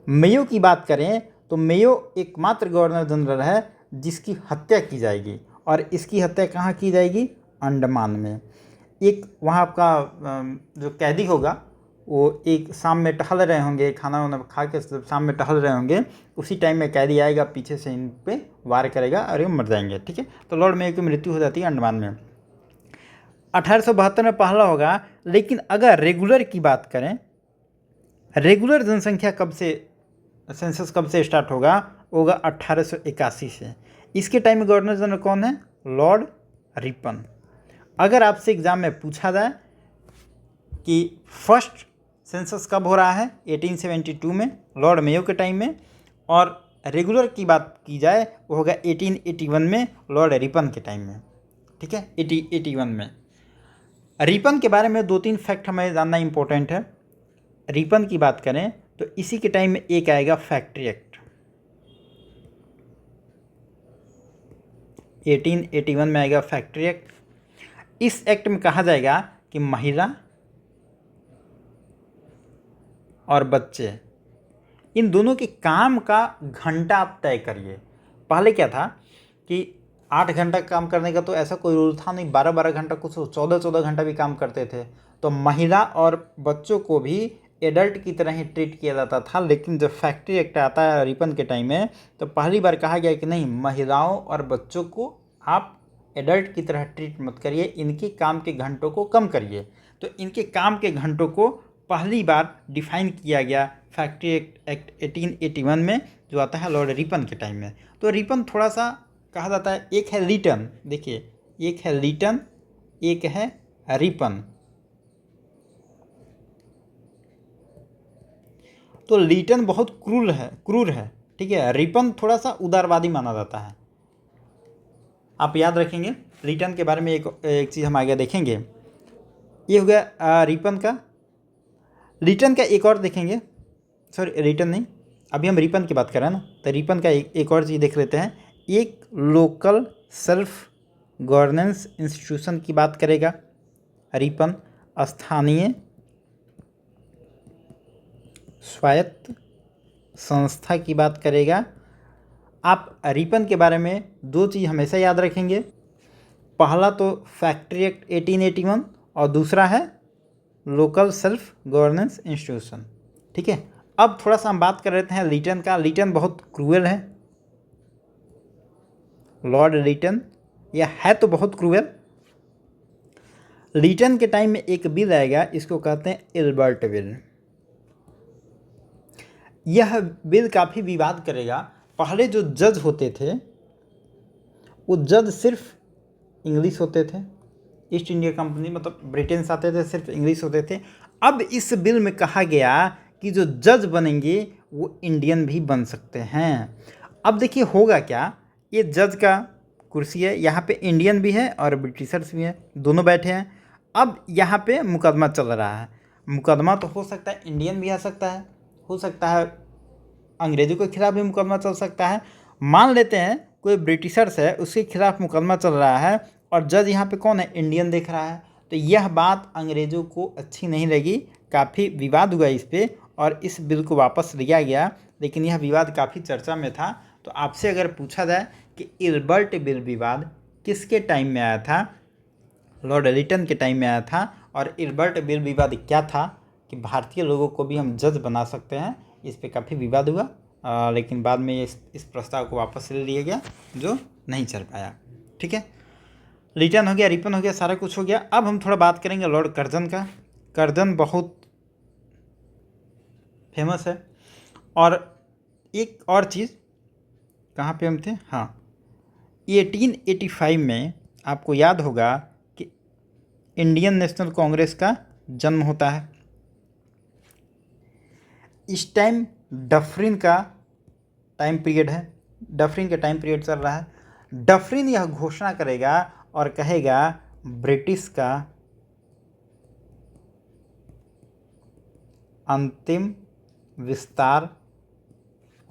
A: मेयो की बात करें तो मेयो एकमात्र गवर्नर जनरल है जिसकी हत्या की जाएगी, और इसकी हत्या कहाँ की जाएगी? अंडमान में। एक वहाँ आपका जो कैदी होगा वो एक शाम में टहल रहे होंगे, खाना वाना खा के शाम में टहल रहे होंगे, उसी टाइम में कैदी आएगा, पीछे से इन पे वार करेगा और ये मर जाएंगे। ठीक है, तो लॉर्ड मेयो की मृत्यु हो जाती है अंडमान में। 1872 में पहला होगा। लेकिन अगर रेगुलर की बात करें, रेगुलर जनसंख्या कब से, सेंसस कब से स्टार्ट होगा? होगा 1881 से। इसके टाइम में गवर्नर जनरल कौन है? Lord Ripon. अगर आपसे एग्जाम में पूछा जाए कि फर्स्ट सेंसस कब हो रहा है, 1872 में लॉर्ड मेयो के टाइम में, और रेगुलर की बात की जाए वो होगा 1881 में लॉर्ड रिपन के टाइम में। ठीक है, 1881 में। रिपन के बारे में 2-3 फैक्ट हमें जानना इंपॉर्टेंट है। रिपन की बात करें तो इसी के टाइम में एक आएगा फैक्ट्री एक्ट, 1881 में आएगा फैक्ट्री एक्ट। इस एक्ट में कहा जाएगा कि महिला और बच्चे, इन दोनों के काम का घंटा आप तय करिए। पहले क्या था कि 8 घंटा काम करने का तो ऐसा कोई रूल था नहीं, 12-12 घंटा, कुछ 14-14 घंटा भी काम करते थे। तो महिला और बच्चों को भी एडल्ट की तरह ही ट्रीट किया जाता था। लेकिन जब फैक्ट्री एक्ट आता है रिपन के टाइम में, तो पहली बार कहा गया कि नहीं, महिलाओं और बच्चों को आप एडल्ट की तरह ट्रीट मत करिए, इनके काम के घंटों को कम करिए। तो इनके काम के घंटों को पहली बार डिफाइन किया गया फैक्ट्री एक्ट 1881 में, जो आता है लॉर्ड रिपन के टाइम में। तो रिपन थोड़ा सा कहा जाता है, एक है लीटन, देखिए एक है लीटन, एक है रिपन। तो लीटन बहुत क्रूर है। ठीक है, रिपन थोड़ा सा उदारवादी माना जाता है। आप याद रखेंगे लीटन के बारे में। एक चीज़ हम आगे देखेंगे, ये हो गया रिपन का। लीटन का एक और देखेंगे, सॉरी रिटन नहीं, अभी हम रिपन की बात कर रहे हैं ना, तो रिपन का एक और चीज़ देख लेते हैं। एक लोकल सेल्फ गवर्नेंस इंस्टीट्यूशन की बात करेगा रिपन, स्थानीय स्वायत्त संस्था की बात करेगा। आप रिपन के बारे में 2 चीज़ हमेशा याद रखेंगे, पहला तो फैक्ट्री एक्ट 1881 और दूसरा है लोकल सेल्फ गवर्नेंस इंस्टीट्यूशन। ठीक है, अब थोड़ा सा हम बात कर लेते हैं लीटन का। लीटन बहुत क्रूअल है, लॉर्ड लीटन, यह है तो बहुत क्रूअल। लीटन के टाइम में एक बिल आएगा, इसको कहते हैं एल्बर्ट बिल। यह बिल काफ़ी विवाद करेगा। पहले जो जज होते थे वो जज सिर्फ इंग्लिश होते थे, ईस्ट इंडिया कंपनी मतलब ब्रिटेन से आते थे, सिर्फ इंग्लिश होते थे। अब इस बिल में कहा गया कि जो जज बनेंगे वो इंडियन भी बन सकते हैं। अब देखिए होगा क्या, ये जज का कुर्सी है, यहाँ पे इंडियन भी है और ब्रिटिशर्स भी हैं, दोनों बैठे हैं। अब यहाँ पे मुकदमा चल रहा है। मुकदमा तो हो सकता है इंडियन भी आ सकता है, हो सकता है अंग्रेज़ों के खिलाफ भी मुकदमा चल सकता है। मान लेते हैं कोई ब्रिटिशर्स है, उसके खिलाफ मुकदमा चल रहा है और जज यहाँ पे कौन है, इंडियन देख रहा है। तो यह बात अंग्रेज़ों को अच्छी नहीं लगी, काफ़ी विवाद हुआ इस पर और इस बिल को वापस लिया गया। लेकिन यह विवाद काफ़ी चर्चा में था। तो आपसे अगर पूछा जाए कि इल्बर्ट बिल विवाद किसके टाइम में आया था, लॉर्ड एडिटन के टाइम में आया था। और इल्बर्ट बिल विवाद क्या था कि भारतीय लोगों को भी हम जज बना सकते हैं, इस पे काफ़ी विवाद हुआ। लेकिन बाद में इस प्रस्ताव को वापस ले लिया गया, जो नहीं चल पाया। ठीक है, रिटर्न हो गया, रिपन हो गया, सारा कुछ हो गया। अब हम थोड़ा बात करेंगे लॉर्ड कर्जन का। कर्जन बहुत फेमस है। और एक और चीज़, कहाँ पे हम थे, हाँ, 1885 में आपको याद होगा कि इंडियन नेशनल कांग्रेस का जन्म होता है। इस टाइम डफरिन का टाइम पीरियड है, डफरिन का टाइम पीरियड चल रहा है। डफरिन यह घोषणा करेगा और कहेगा ब्रिटिश का अंतिम विस्तार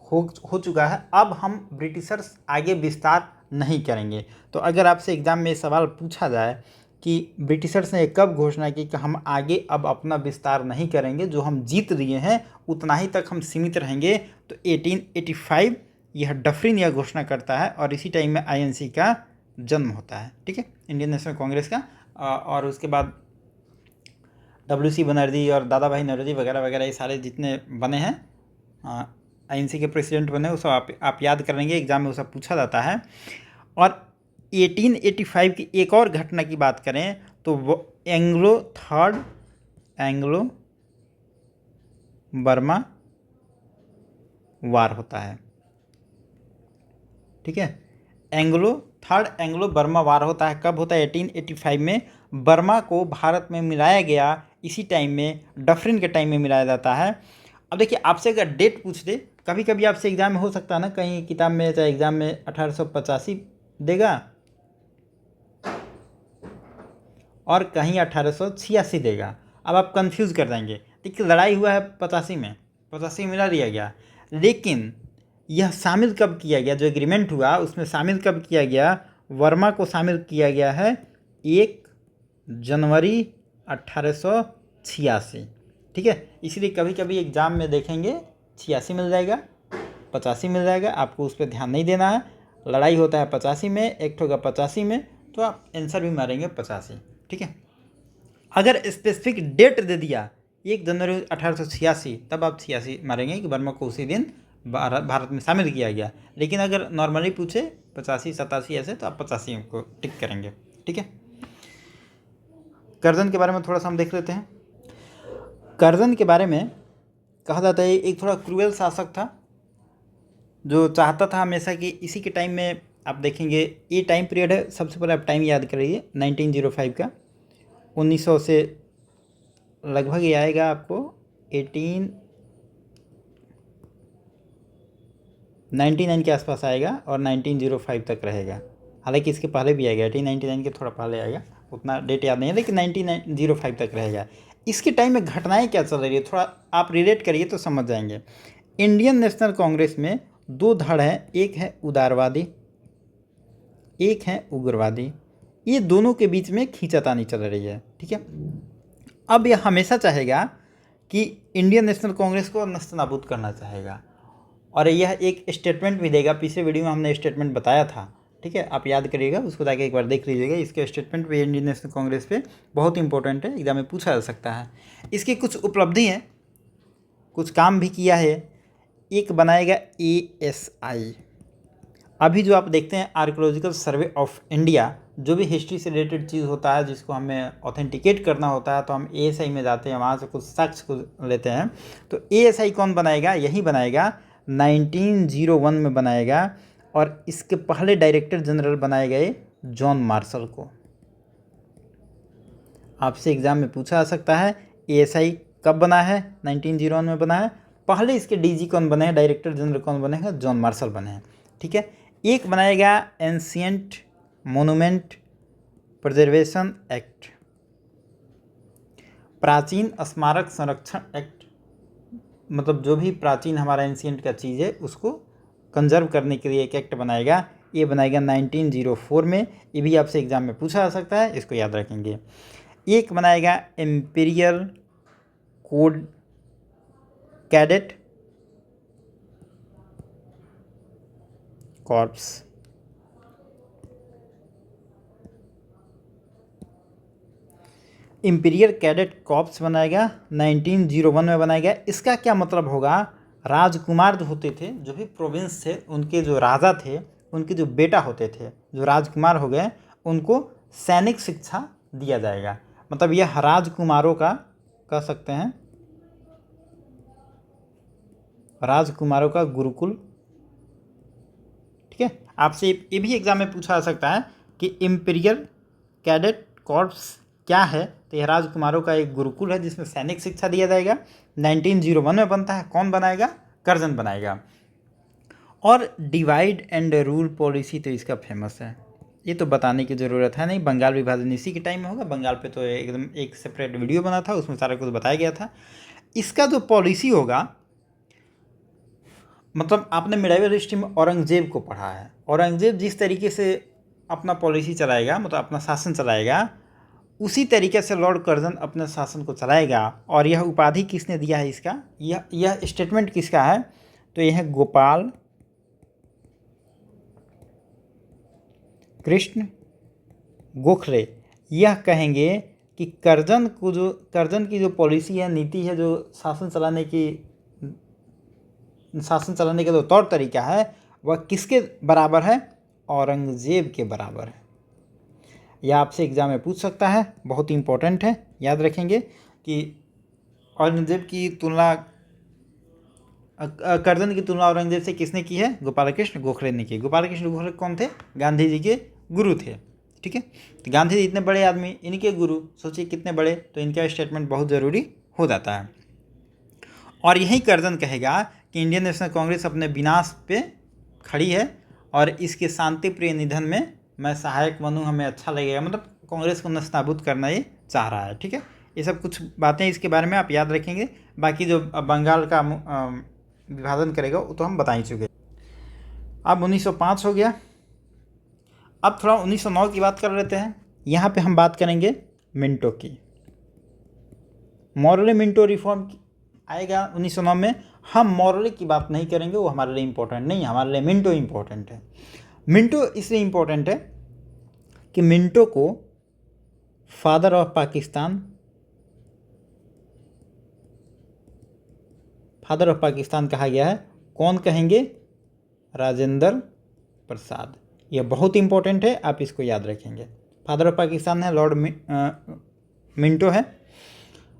A: हो चुका है, अब हम ब्रिटिशर्स आगे विस्तार नहीं करेंगे। तो अगर आपसे एग्ज़ाम में सवाल पूछा जाए कि ब्रिटिशर्स ने कब घोषणा की कि हम आगे अब अपना विस्तार नहीं करेंगे, जो हम जीत लिए हैं उतना ही तक हम सीमित रहेंगे, तो 1885 यह डफरिन यह घोषणा करता है और इसी टाइम में आईएनसी का जन्म होता है। ठीक है, इंडियन नेशनल कांग्रेस का। और उसके बाद WC बनर्जी और दादा भाई नौरोजी वगैरह वगैरह ये सारे जितने बने हैं आईएनसी के प्रेसिडेंट बने, वो सब आप याद करेंगे, एग्जाम में वो सब पूछा जाता है। और 1885 की एक और घटना की बात करें तो वो थर्ड एंग्लो बर्मा वार होता है। ठीक है, थर्ड एंग्लो बर्मा वार होता है। कब होता है, 1885 में। बर्मा को भारत में मिलाया गया, इसी टाइम में डफरिन के टाइम में मिलाया जाता है। अब देखिए आपसे अगर डेट पूछ दे, कभी कभी आपसे एग्जाम में हो सकता है ना, कहीं किताब में चाहे एग्जाम में 1885 देगा और कहीं 1886 देगा। अब आप कंफ्यूज कर देंगे। देखिए लड़ाई हुआ है 85 में, 85 में मिला दिया गया, लेकिन यह शामिल कब किया गया, जो एग्रीमेंट हुआ उसमें शामिल कब किया गया, वर्मा को शामिल किया गया है 1 जनवरी 1886। ठीक है, इसलिए कभी कभी एग्ज़ाम में देखेंगे 86 मिल जाएगा, 85 मिल जाएगा, आपको उस पर ध्यान नहीं देना है। लड़ाई होता है 85 में, एक होगा 85 में, तो आप आंसर भी मारेंगे 85। ठीक है, अगर स्पेसिफिक डेट दे दिया 1 जनवरी 1886, तब आप 86 मारेंगे कि बर्मा को उसी दिन भारत में शामिल किया गया। लेकिन अगर नॉर्मली पूछे 85 87 ऐसे, तो आप 85 को टिक करेंगे। ठीक है, कर्जन के बारे में थोड़ा सा हम देख लेते हैं। कर्जन के बारे में कहा जाता है एक थोड़ा क्रूएल शासक था, जो चाहता था हमेशा कि इसी के टाइम में आप देखेंगे, ये टाइम पीरियड है, सबसे पहले आप टाइम याद करिए 1905 का, 1900 से लगभग ये आएगा आपको 1899 के आसपास आएगा और 1905 तक रहेगा। हालांकि इसके पहले भी आएगा, 1899 के थोड़ा पहले आएगा, उतना डेट याद नहीं है, लेकिन 1905 तक रहेगा। इसके टाइम में घटनाएं क्या चल रही है, थोड़ा आप रिलेट करिए तो समझ जाएंगे। इंडियन नेशनल कांग्रेस में 2 धड़ हैं, एक है उदारवादी, एक है उग्रवादी। ये दोनों के बीच में खींचातानी चल रही है। ठीक है, अब यह हमेशा चाहेगा कि इंडियन नेशनल कांग्रेस को नस्तनाबूद करना चाहेगा, और यह एक स्टेटमेंट भी देगा। पिछले वीडियो में हमने स्टेटमेंट बताया था। ठीक है, आप याद करिएगा, उसको जाके एक बार देख लीजिएगा। इसके स्टेटमेंट पे इंडियन नेशनल कांग्रेस पे बहुत इंपॉर्टेंट है, एग्जाम में पूछा जा सकता है। इसकी कुछ उपलब्धि हैं, कुछ काम भी किया है। एक बनाएगा ASI। अभी जो आप देखते हैं आर्कोलॉजिकल सर्वे ऑफ इंडिया, जो भी हिस्ट्री से रिलेटेड चीज़ होता है जिसको हमें ऑथेंटिकेट करना होता है, तो हम ASI में जाते हैं, वहाँ से कुछ साक्ष्य को लेते हैं। तो ASI कौन बनाएगा, यही बनाएगा, 1901 में बनाएगा। और इसके पहले डायरेक्टर जनरल बनाए गए जॉन मार्शल को। आपसे एग्जाम में पूछा जा सकता है ASI कब बना है? 1901 में बना है। पहले इसके DG कौन बने हैं, डायरेक्टर जनरल कौन बने हैं? जॉन मार्शल बने हैं। ठीक है। एक बनाएगा एंशियंट मोनूमेंट प्रिजर्वेशन एक्ट, प्राचीन स्मारक संरक्षण एक्ट, मतलब जो भी प्राचीन हमारा एंशियंट का चीज़ है उसको कंजर्व करने के लिए एक एक्ट बनाएगा। ये बनाएगा 1904 में। ये भी आपसे एग्जाम में पूछा जा सकता है, इसको याद रखेंगे। एक बनाएगा imperial code cadet corps, imperial cadet corps बनाएगा 1901 में बनाएगा। इसका क्या मतलब होगा? राजकुमार जो होते थे, जो भी प्रोविंस थे, उनके जो राजा थे, उनके जो बेटा होते थे, जो राजकुमार हो गए, उनको सैनिक शिक्षा दिया जाएगा। मतलब यह राजकुमारों का, कह सकते हैं राजकुमारों का गुरुकुल। ठीक है। आपसे ये भी एग्जाम में पूछा जा सकता है कि इम्पीरियल कैडेट कॉर्प्स क्या है? तो यह राजकुमारों का एक गुरुकुल है जिसमें सैनिक शिक्षा दिया जाएगा। 1901 में बनता है। कौन बनाएगा? कर्जन बनाएगा। और डिवाइड एंड रूल पॉलिसी तो इसका फेमस है, ये तो बताने की ज़रूरत है नहीं। बंगाल विभाजन इसी के टाइम में होगा। बंगाल पे तो एकदम एक सेपरेट वीडियो बना था, उसमें सारा कुछ बताया गया था। इसका जो पॉलिसी होगा, मतलब आपने मिडाइवल हिस्ट्री में औरंगजेब को पढ़ा है। औरंगजेब जिस तरीके से अपना पॉलिसी चलाएगा, मतलब अपना शासन चलाएगा, उसी तरीके से लॉर्ड कर्जन अपने शासन को चलाएगा। और यह उपाधि किसने दिया है इसका? यह स्टेटमेंट किसका है? तो यह है गोपाल कृष्ण गोखले। यह कहेंगे कि कर्जन की जो पॉलिसी है, नीति है, जो शासन चलाने का जो तौर तरीका है, वह किसके बराबर है? औरंगजेब के बराबर है। यह आपसे एग्जाम में पूछ सकता है, बहुत ही इंपॉर्टेंट है, याद रखेंगे कि औरंगजेब की तुलना, कर्जन की तुलना औरंगजेब से किसने की है? गोपाल कृष्ण गोखले ने की। गोपाल कृष्ण गोखले कौन थे? गांधी जी के गुरु थे। ठीक है। तो गांधी जी इतने बड़े आदमी, इनके गुरु, सोचिए कितने बड़े, तो इनका स्टेटमेंट बहुत ज़रूरी हो जाता है। और यही कर्जन कहेगा कि इंडियन नेशनल कांग्रेस अपने विनाश पे खड़ी है और इसके शांति प्रिय निधन में मैं सहायक बनूँ, हमें अच्छा लगेगा। मतलब कांग्रेस को नस्ताबूद करना ये चाह रहा है। ठीक है। ये सब कुछ बातें इसके बारे में आप याद रखेंगे। बाकी जो बंगाल का विभाजन करेगा वो तो हम बता ही चुके। अब 1905 हो गया। अब थोड़ा 1909 की बात कर लेते हैं। यहाँ पे हम बात करेंगे मिंटो की। मॉरले मिंटो रिफॉर्म आएगा 1909 में। हम मॉरले की बात नहीं करेंगे, वो हमारे लिए इम्पोर्टेंट नहीं है, हमारे लिए मिंटो इम्पोर्टेंट है। मिंटो इसलिए इम्पोर्टेंट है कि मिंटो को फादर ऑफ पाकिस्तान कहा गया है। कौन कहेंगे? राजेंद्र प्रसाद। यह बहुत इंपॉर्टेंट है, आप इसको याद रखेंगे। फादर ऑफ पाकिस्तान है लॉर्ड मिंटो है,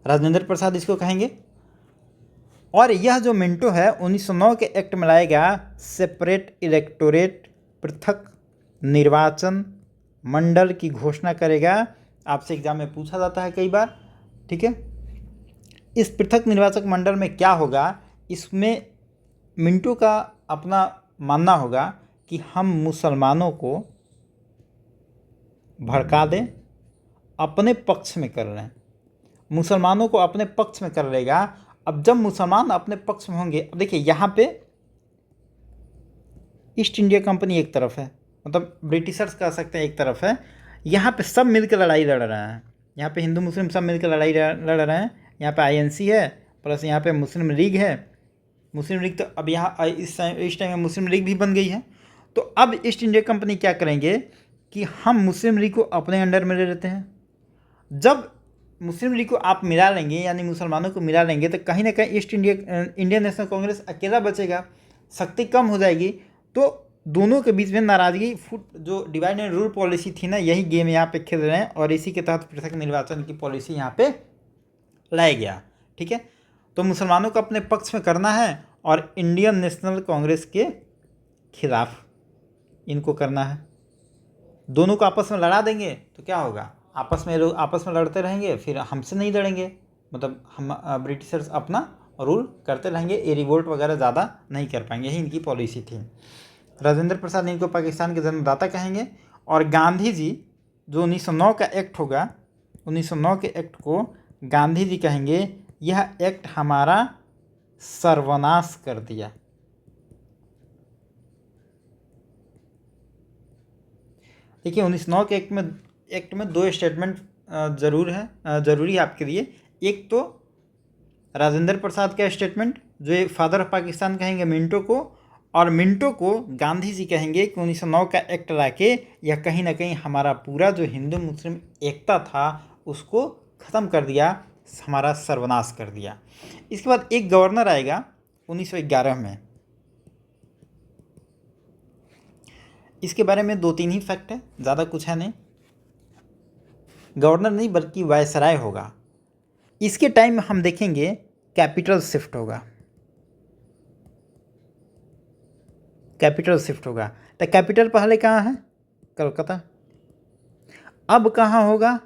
A: राजेंद्र प्रसाद इसको कहेंगे। और यह जो मिंटो है 1909 के एक्ट में लाएगा सेपरेट इलेक्टोरेट, पृथक निर्वाचन मंडल की घोषणा करेगा। आपसे एग्जाम में पूछा जाता है कई बार। ठीक है। इस पृथक निर्वाचक मंडल में क्या होगा? इसमें मिंटो का अपना मानना होगा कि हम मुसलमानों को भड़का दें, अपने पक्ष में कर लें, मुसलमानों को अपने पक्ष में कर लेगा। अब जब मुसलमान अपने पक्ष में होंगे, अब देखिए यहाँ पे ईस्ट इंडिया कंपनी एक तरफ है, मतलब ब्रिटिशर्स कह सकते हैं एक तरफ है, यहाँ पे सब मिलकर लड़ाई लड़ रहे हैं। यहाँ पे हिंदू मुस्लिम सब मिलकर लड़ाई लड़ रहे हैं। यहाँ पे INC है, प्लस यहाँ पे मुस्लिम लीग है। मुस्लिम लीग तो अब यहाँ इस टाइम में मुस्लिम लीग भी बन गई है। तो अब ईस्ट इंडिया कंपनी क्या करेंगे कि हम मुस्लिम लीग को अपने अंडर में ले लेते हैं। जब मुस्लिम लीग को आप मिला लेंगे, यानी मुसलमानों को मिला लेंगे, तो कहीं ना कहीं इंडियन नेशनल कांग्रेस अकेला बचेगा, शक्ति कम हो जाएगी। तो दोनों के बीच में नाराजगी जो डिवाइड एंड रूल पॉलिसी थी ना, यही गेम यहाँ पे खेल रहे हैं। और इसी के तहत पृथक निर्वाचन की पॉलिसी यहाँ पे लाया गया। ठीक है। तो मुसलमानों को अपने पक्ष में करना है और इंडियन नेशनल कांग्रेस के खिलाफ इनको करना है। दोनों को आपस में लड़ा देंगे तो क्या होगा? आपस में लोग आपस में लड़ते रहेंगे, फिर हमसे नहीं लड़ेंगे, मतलब हम ब्रिटिशर्स अपना रूल करते रहेंगे, ये रिवोल्ट वगैरह ज़्यादा नहीं कर पाएंगे, यही इनकी पॉलिसी थी। राजेंद्र प्रसाद ने इनको पाकिस्तान के जन्मदाता कहेंगे। और गांधी जी जो 1909 का एक्ट होगा, 1909 के एक्ट को गांधी जी कहेंगे यह एक्ट हमारा सर्वनाश कर दिया। देखिए 1909 के एक्ट में दो स्टेटमेंट जरूरी है आपके लिए। एक तो राजेंद्र प्रसाद का स्टेटमेंट जो ये फादर ऑफ पाकिस्तान कहेंगे मिंटो को, और मिंटो को गांधी जी कहेंगे कि 1909 का एक्ट लाके यह कहीं ना कहीं हमारा पूरा जो हिंदू मुस्लिम एकता था उसको ख़त्म कर दिया, हमारा सर्वनाश कर दिया। इसके बाद एक गवर्नर आएगा 1911 में, इसके बारे में 2-3 ही फैक्ट है, ज़्यादा कुछ है नहीं। गवर्नर नहीं बल्कि वायसराय होगा। इसके टाइम में हम देखेंगे कैपिटल शिफ्ट होगा, कैपिटल शिफ्ट होगा। तो कैपिटल पहले कहाँ है? कलकत्ता। अब कहाँ होगा?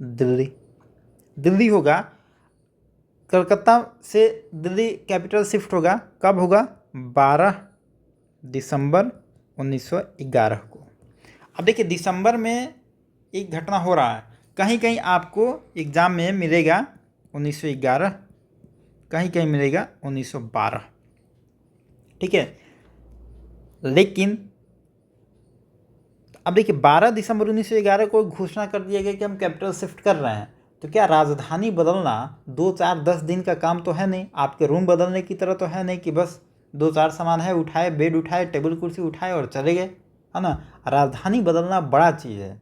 A: दिल्ली। दिल्ली होगा। कलकत्ता से दिल्ली कैपिटल शिफ्ट होगा। कब होगा? 12 दिसंबर 1911 को। अब देखिए दिसंबर में एक घटना हो रहा है, कहीं कहीं आपको एग्ज़ाम में मिलेगा 1911, कहीं कहीं मिलेगा 1912, ठीक है। लेकिन अब देखिए 12 दिसंबर 1911 को घोषणा कर दिया गया कि हम कैपिटल शिफ्ट कर रहे हैं, तो क्या राजधानी बदलना 2-4-10 दिन का काम तो है नहीं, आपके रूम बदलने की तरह तो है नहीं कि बस 2-4 सामान है उठाए, बेड उठाए, टेबल कुर्सी उठाए और चले गए, है ना। राजधानी बदलना बड़ा चीज़ है,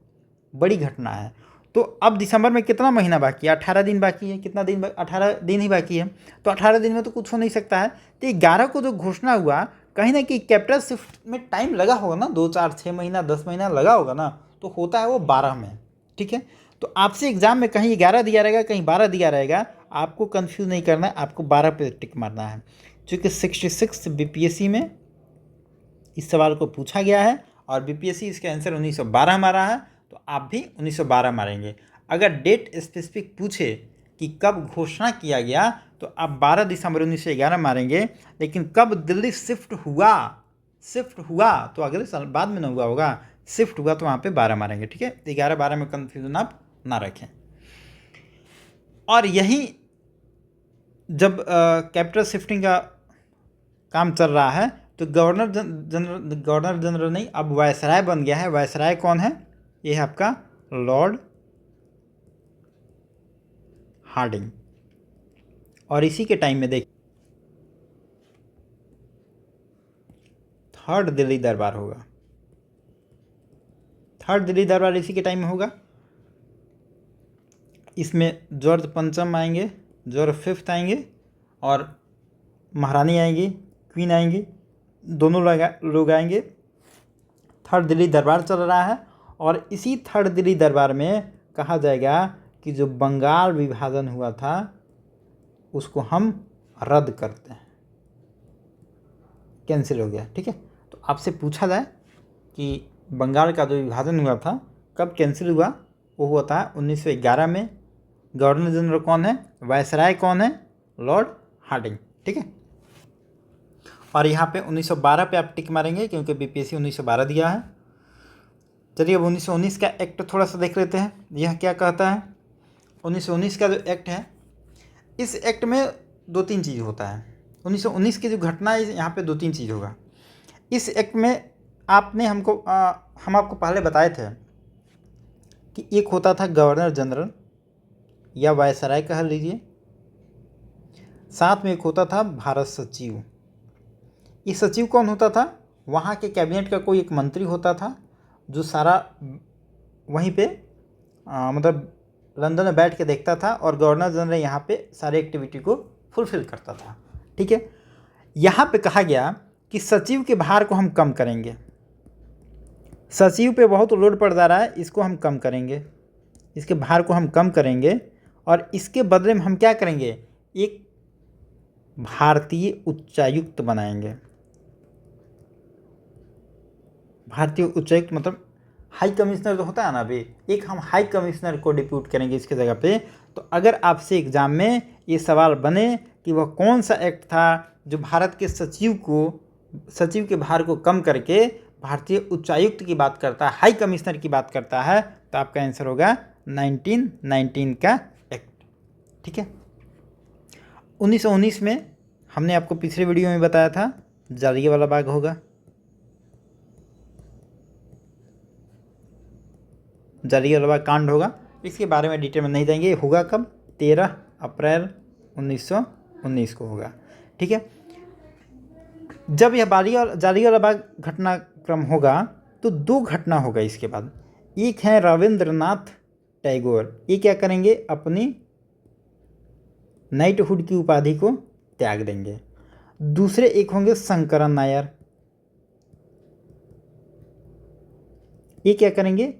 A: बड़ी घटना है। तो अब दिसंबर में कितना महीना बाकी है? 18 दिन बाकी है। कितना दिन? 18 दिन ही बाकी है। तो 18 दिन में तो कुछ हो नहीं सकता है। तो 11 को जो घोषणा हुआ, कहीं ना कहीं कैपिटल शिफ्ट में टाइम लगा होगा ना, 2-4-6 महीना 10 महीना लगा होगा ना, तो होता है वो 12 में, ठीक है। तो आपसे एग्जाम में कहीं 11 दिया रहेगा, कहीं 12 दिया रहेगा, आपको कंफ्यूज नहीं करना है, आपको 12 पे टिक मारना है। चूँकि 66 बीपीएससी में इस सवाल को पूछा गया है और बीपीएससी इसका आंसर 1912 मारा है, तो आप भी 1912 मारेंगे। अगर डेट स्पेसिफिक पूछे कि कब घोषणा किया गया, तो आप 12 दिसंबर 1911 मारेंगे। लेकिन कब दिल्ली शिफ्ट हुआ तो अगले साल बाद में ना हुआ होगा, शिफ्ट हुआ तो वहाँ पे 12 मारेंगे, ठीक है। 11-12 में कन्फ्यूजन आप ना रखें। और यही जब कैपिटल शिफ्टिंग का काम चल रहा है, तो गवर्नर जनरल नहीं, अब वायसराय बन गया है। वायसराय कौन है? ये है आपका लॉर्ड हार्डिंग। और इसी के टाइम में देख थर्ड दिल्ली दरबार होगा। थर्ड दिल्ली दरबार इसी के टाइम में होगा। इसमें जॉर्ज पंचम आएंगे, जॉर्ज फिफ्थ आएंगे और महारानी आएंगी, क्वीन आएंगी, दोनों लोग आएंगे। थर्ड दिल्ली दरबार चल रहा है और इसी थर्ड दिल्ली दरबार में कहा जाएगा कि जो बंगाल विभाजन हुआ था उसको हम रद्द करते हैं, कैंसिल हो गया, ठीक है। तो आपसे पूछा जाए कि बंगाल का जो विभाजन हुआ था कब कैंसिल हुआ, वो हुआ था 1911 में। गवर्नर जनरल कौन है? वायसराय कौन है? लॉर्ड हार्डिंग, ठीक है। और यहाँ पे 1912 पे आप टिक मारेंगे क्योंकि बीपीएससी 1912 दिया है। चलिए अब 1919 का एक्ट थोड़ा सा देख लेते हैं, यह क्या कहता है। 1919 का जो एक्ट है, इस एक्ट में 2-3 चीज़ होता है। 1919 की जो घटना है यहाँ पे 2-3 चीज़ होगा। इस एक्ट में हम आपको पहले बताए थे कि एक होता था गवर्नर जनरल या वायसराय कह लीजिए, साथ में एक होता था भारत सचिव। ये सचिव कौन होता था? वहाँ के कैबिनेट का कोई एक मंत्री होता था जो सारा वहीं पे मतलब लंदन में बैठ के देखता था और गवर्नर जनरल यहाँ पे सारे एक्टिविटी को फुलफिल करता था, ठीक है। यहाँ पे कहा गया कि सचिव के भार को हम कम करेंगे, सचिव पे बहुत लोड पड़ जा रहा है, इसको हम कम करेंगे, इसके भार को हम कम करेंगे और इसके बदले में हम क्या करेंगे, एक भारतीय उच्चायुक्त बनाएंगे। भारतीय उच्चायुक्त मतलब हाई कमिश्नर तो होता है ना, अभी एक हम हाई कमिश्नर को डिप्यूट करेंगे इसके जगह पे। तो अगर आपसे एग्जाम में ये सवाल बने कि वह कौन सा एक्ट था जो भारत के सचिव के भार को कम करके भारतीय उच्चायुक्त की बात करता है, हाई कमिश्नर की बात करता है, तो आपका आंसर होगा 1919 का एक्ट। ठीक है। 1919 में हमने आपको पिछले वीडियो में बताया था जालियांवाला बाग होगा, जालियांवाला बाग कांड होगा। इसके बारे में डिटेल में नहीं जाएंगे। होगा कब? 13 अप्रैल 1919 को होगा। ठीक है। जब यह जालियांवाला बाग घटनाक्रम होगा तो दो घटना होगा इसके बाद। एक है रविंद्रनाथ टैगोर, ये क्या करेंगे? अपनी नाइटहुड की उपाधि को त्याग देंगे। दूसरे एक होंगे शंकरन नायर, ये क्या करेंगे?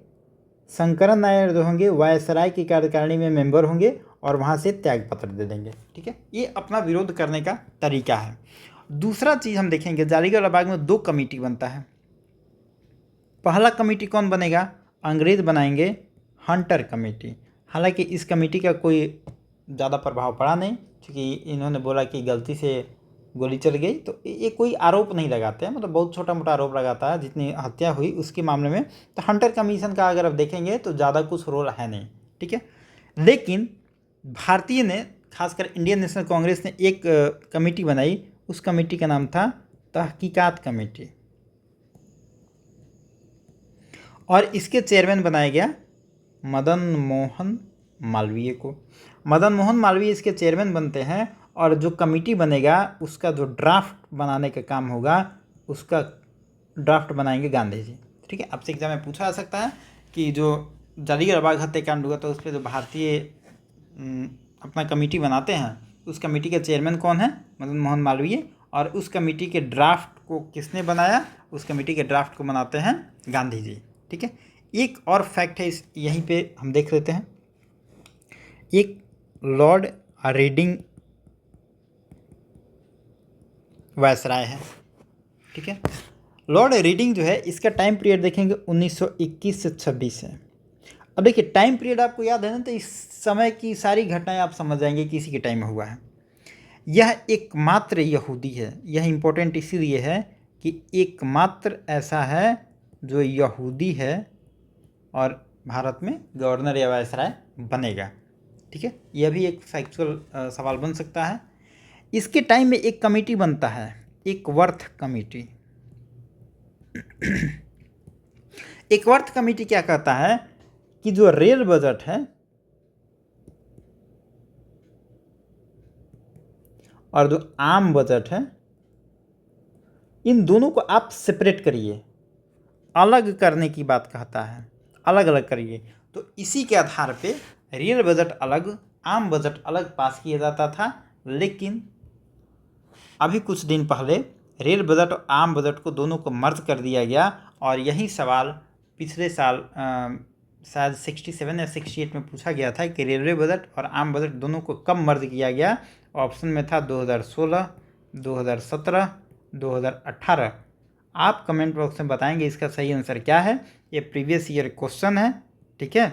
A: शंकरन नायर जो होंगे वायसराय की कार्यकारिणी में मेंबर होंगे और वहाँ से त्याग पत्र दे देंगे। ठीक है। ये अपना विरोध करने का तरीका है। दूसरा चीज़ हम देखेंगे, जालियांवाला बाग में दो कमेटी बनता है। पहला कमेटी कौन बनेगा? अंग्रेज बनाएंगे हंटर कमेटी। हालांकि इस कमेटी का कोई ज़्यादा प्रभाव पड़ा नहीं, क्योंकि इन्होंने बोला कि गलती से गोली चल गई, तो ये कोई आरोप नहीं लगाते हैं, मतलब बहुत छोटा मोटा आरोप लगाता है जितनी हत्या हुई उसके मामले में। तो हंटर कमीशन का अगर आप देखेंगे तो ज़्यादा कुछ रोल है नहीं। ठीक है। लेकिन भारतीय ने, खासकर इंडियन नेशनल कांग्रेस ने एक कमेटी बनाई, उस कमेटी का नाम था तहकीकात कमेटी, और इसके चेयरमैन बनाया गया मदन मोहन मालवीय को। मदन मोहन मालवीय इसके चेयरमैन बनते हैं, और जो कमेटी बनेगा उसका जो ड्राफ्ट बनाने का काम होगा, उसका ड्राफ्ट बनाएंगे गांधी जी। ठीक है। आपसे एग्जाम में पूछा जा सकता है कि जो जालियांवाला बाग हत्याकांड हुआ तो उस पर जो भारतीय अपना कमेटी बनाते हैं, उस कमेटी के चेयरमैन कौन है? मदन मोहन मालवीय। और उस कमेटी के ड्राफ्ट को किसने बनाया? उस कमेटी के ड्राफ्ट को बनाते हैं गांधी जी। ठीक है। एक और फैक्ट है, इस यहीं पे हम देख लेते हैं। एक लॉर्ड रीडिंग वायसराय है। ठीक है। लॉर्ड रीडिंग जो है, इसका टाइम पीरियड देखेंगे 1921 से 26 है। अब देखिए टाइम पीरियड आपको याद है ना, तो इस समय की सारी घटनाएं आप समझ जाएंगे कि इसी के टाइम में हुआ है। यह एकमात्र यहूदी है, यह इम्पोर्टेंट इसीलिए है कि एकमात्र ऐसा है जो यहूदी है और भारत में गवर्नर या वायसराय बनेगा। ठीक है। यह भी एक फैक्चुअल सवाल बन सकता है। इसके टाइम में एक कमेटी बनता है, एक वर्थ कमेटी। एक वर्थ कमेटी क्या कहता है कि जो रेल बजट है और जो आम बजट है, इन दोनों को आप सेपरेट करिए, अलग करने की बात कहता है, अलग अलग करिए। तो इसी के आधार पे रेल बजट अलग, आम बजट अलग पास किया जाता था। लेकिन अभी कुछ दिन पहले रेल बजट और आम बजट को दोनों को मर्ज कर दिया गया, और यही सवाल पिछले साल शायद 67 या 68 में पूछा गया था कि रेलवे बजट और आम बजट दोनों को कब मर्ज किया गया। ऑप्शन में था 2016, 2017, 2018। आप कमेंट बॉक्स में बताएंगे इसका सही आंसर क्या है। ये प्रीवियस ईयर क्वेश्चन है। ठीक है।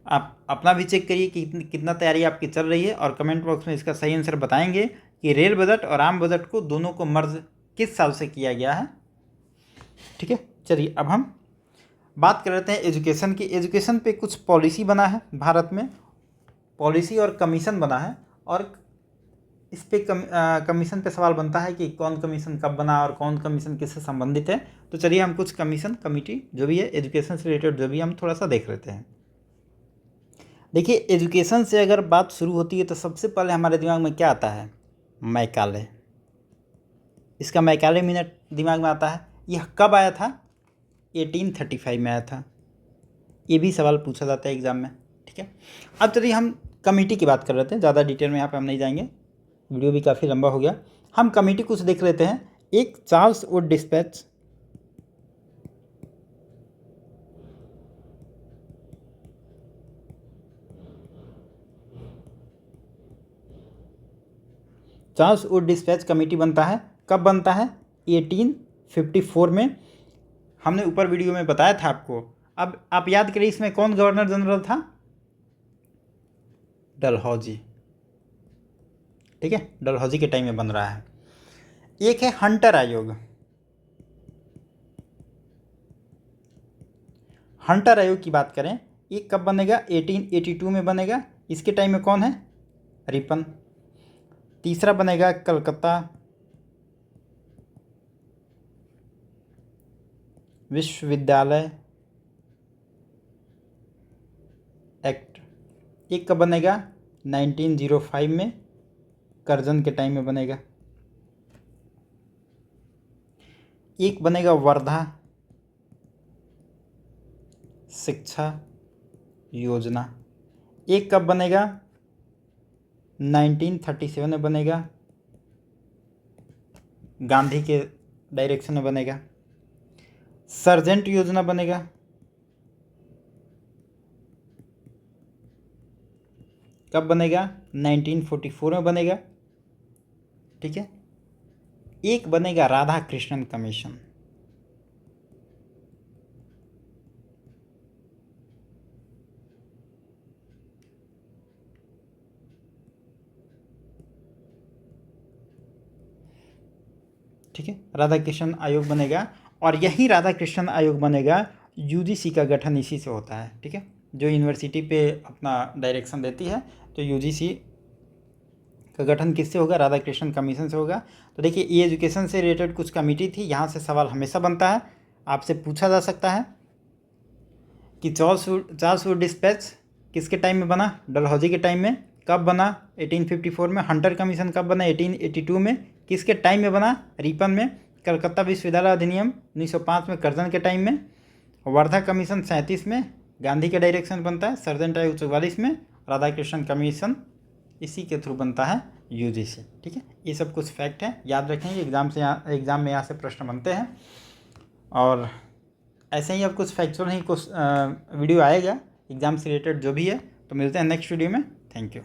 A: आप अपना भी चेक करिए कि कितना तैयारी आपकी चल रही है, और कमेंट बॉक्स में इसका सही आंसर बताएंगे कि रेल बजट और आम बजट को दोनों को मर्ज किस साल से किया गया है। ठीक है। चलिए अब हम बात कर लेते हैं एजुकेशन की। एजुकेशन पे कुछ पॉलिसी बना है भारत में, पॉलिसी और कमीशन बना है, और इस पे कमीशन पे सवाल बनता है कि कौन कमीशन कब बना और कौन कमीशन किससे संबंधित है। तो चलिए हम कुछ कमीशन कमेटी जो भी है एजुकेशन से रिलेटेड जो भी हम थोड़ा सा देख लेते हैं। देखिए एजुकेशन से अगर बात शुरू होती है तो सबसे पहले हमारे दिमाग में क्या आता है? मैकाले। इसका मैकाले मिनट दिमाग में आता है। यह कब आया था? 1835 में आया था। ये भी सवाल पूछा जाता है एग्जाम में। ठीक है। अब चलिए हम कमेटी की बात कर लेते हैं, ज़्यादा डिटेल में यहाँ पे हम नहीं जाएंगे, वीडियो भी काफ़ी लंबा हो गया। हम कमेटी कुछ देख लेते हैं। एक Charles Wood dispatch, Charles Wood dispatch committee बनता है। कब बनता है? 1854 में। हमने ऊपर वीडियो में बताया था आपको। अब आप याद करिए इसमें कौन गवर्नर जनरल था? डलहौजी। ठीक है, डलहौजी के टाइम में बन रहा है। एक है हंटर आयोग। हंटर आयोग की बात करें, ये कब बनेगा? 1882 में बनेगा। इसके टाइम में कौन है? रिपन। तीसरा बनेगा कलकत्ता विश्वविद्यालय एक्ट। एक कब बनेगा? 1905 में, करजन के टाइम में बनेगा। एक बनेगा वर्धा शिक्षा योजना। एक कब बनेगा? 1937 में बनेगा, गांधी के डायरेक्शन में बनेगा। सर्जेंट योजना बनेगा, कब बनेगा? 1944 में बनेगा। ठीक है। एक बनेगा राधा कृष्णन कमीशन। ठीक है, राधा कृष्णन आयोग बनेगा, और यही राधा कृष्णन आयोग बनेगा, यूजीसी का गठन इसी से होता है। ठीक है, जो यूनिवर्सिटी पे अपना डायरेक्शन देती है, तो यूजीसी का गठन किससे होगा? राधा कृष्णन कमीशन से होगा। तो देखिए, ई एजुकेशन से रिलेटेड कुछ कमेटी थी, यहाँ से सवाल हमेशा बनता है, आपसे पूछा जा सकता है कि चार्ल्स वुड डिस्पैच किसके टाइम में बना? डलहौजी के टाइम में। कब बना? 1854 में। हंटर कमीशन कब बना? 1882 में। किसके टाइम में बना? रिपन में। कलकत्ता विश्वविद्यालय अधिनियम 1905 में, करजन के टाइम में। वर्धा कमीशन 37 में, गांधी के डायरेक्शन बनता है। सर्जेंट आयोग 44 में। राधा कृष्णन कमीशन इसी के थ्रू बनता है, यूजीसी। ठीक है, ये सब कुछ फैक्ट हैं, याद रखेंगे, एग्ज़ाम में यहाँ से प्रश्न बनते हैं। और ऐसे ही अब कुछ फैक्चुअल ही कुछ वीडियो आएगा एग्ज़ाम से रिलेटेड जो भी है। तो मिलते हैं नेक्स्ट वीडियो में। Thank you.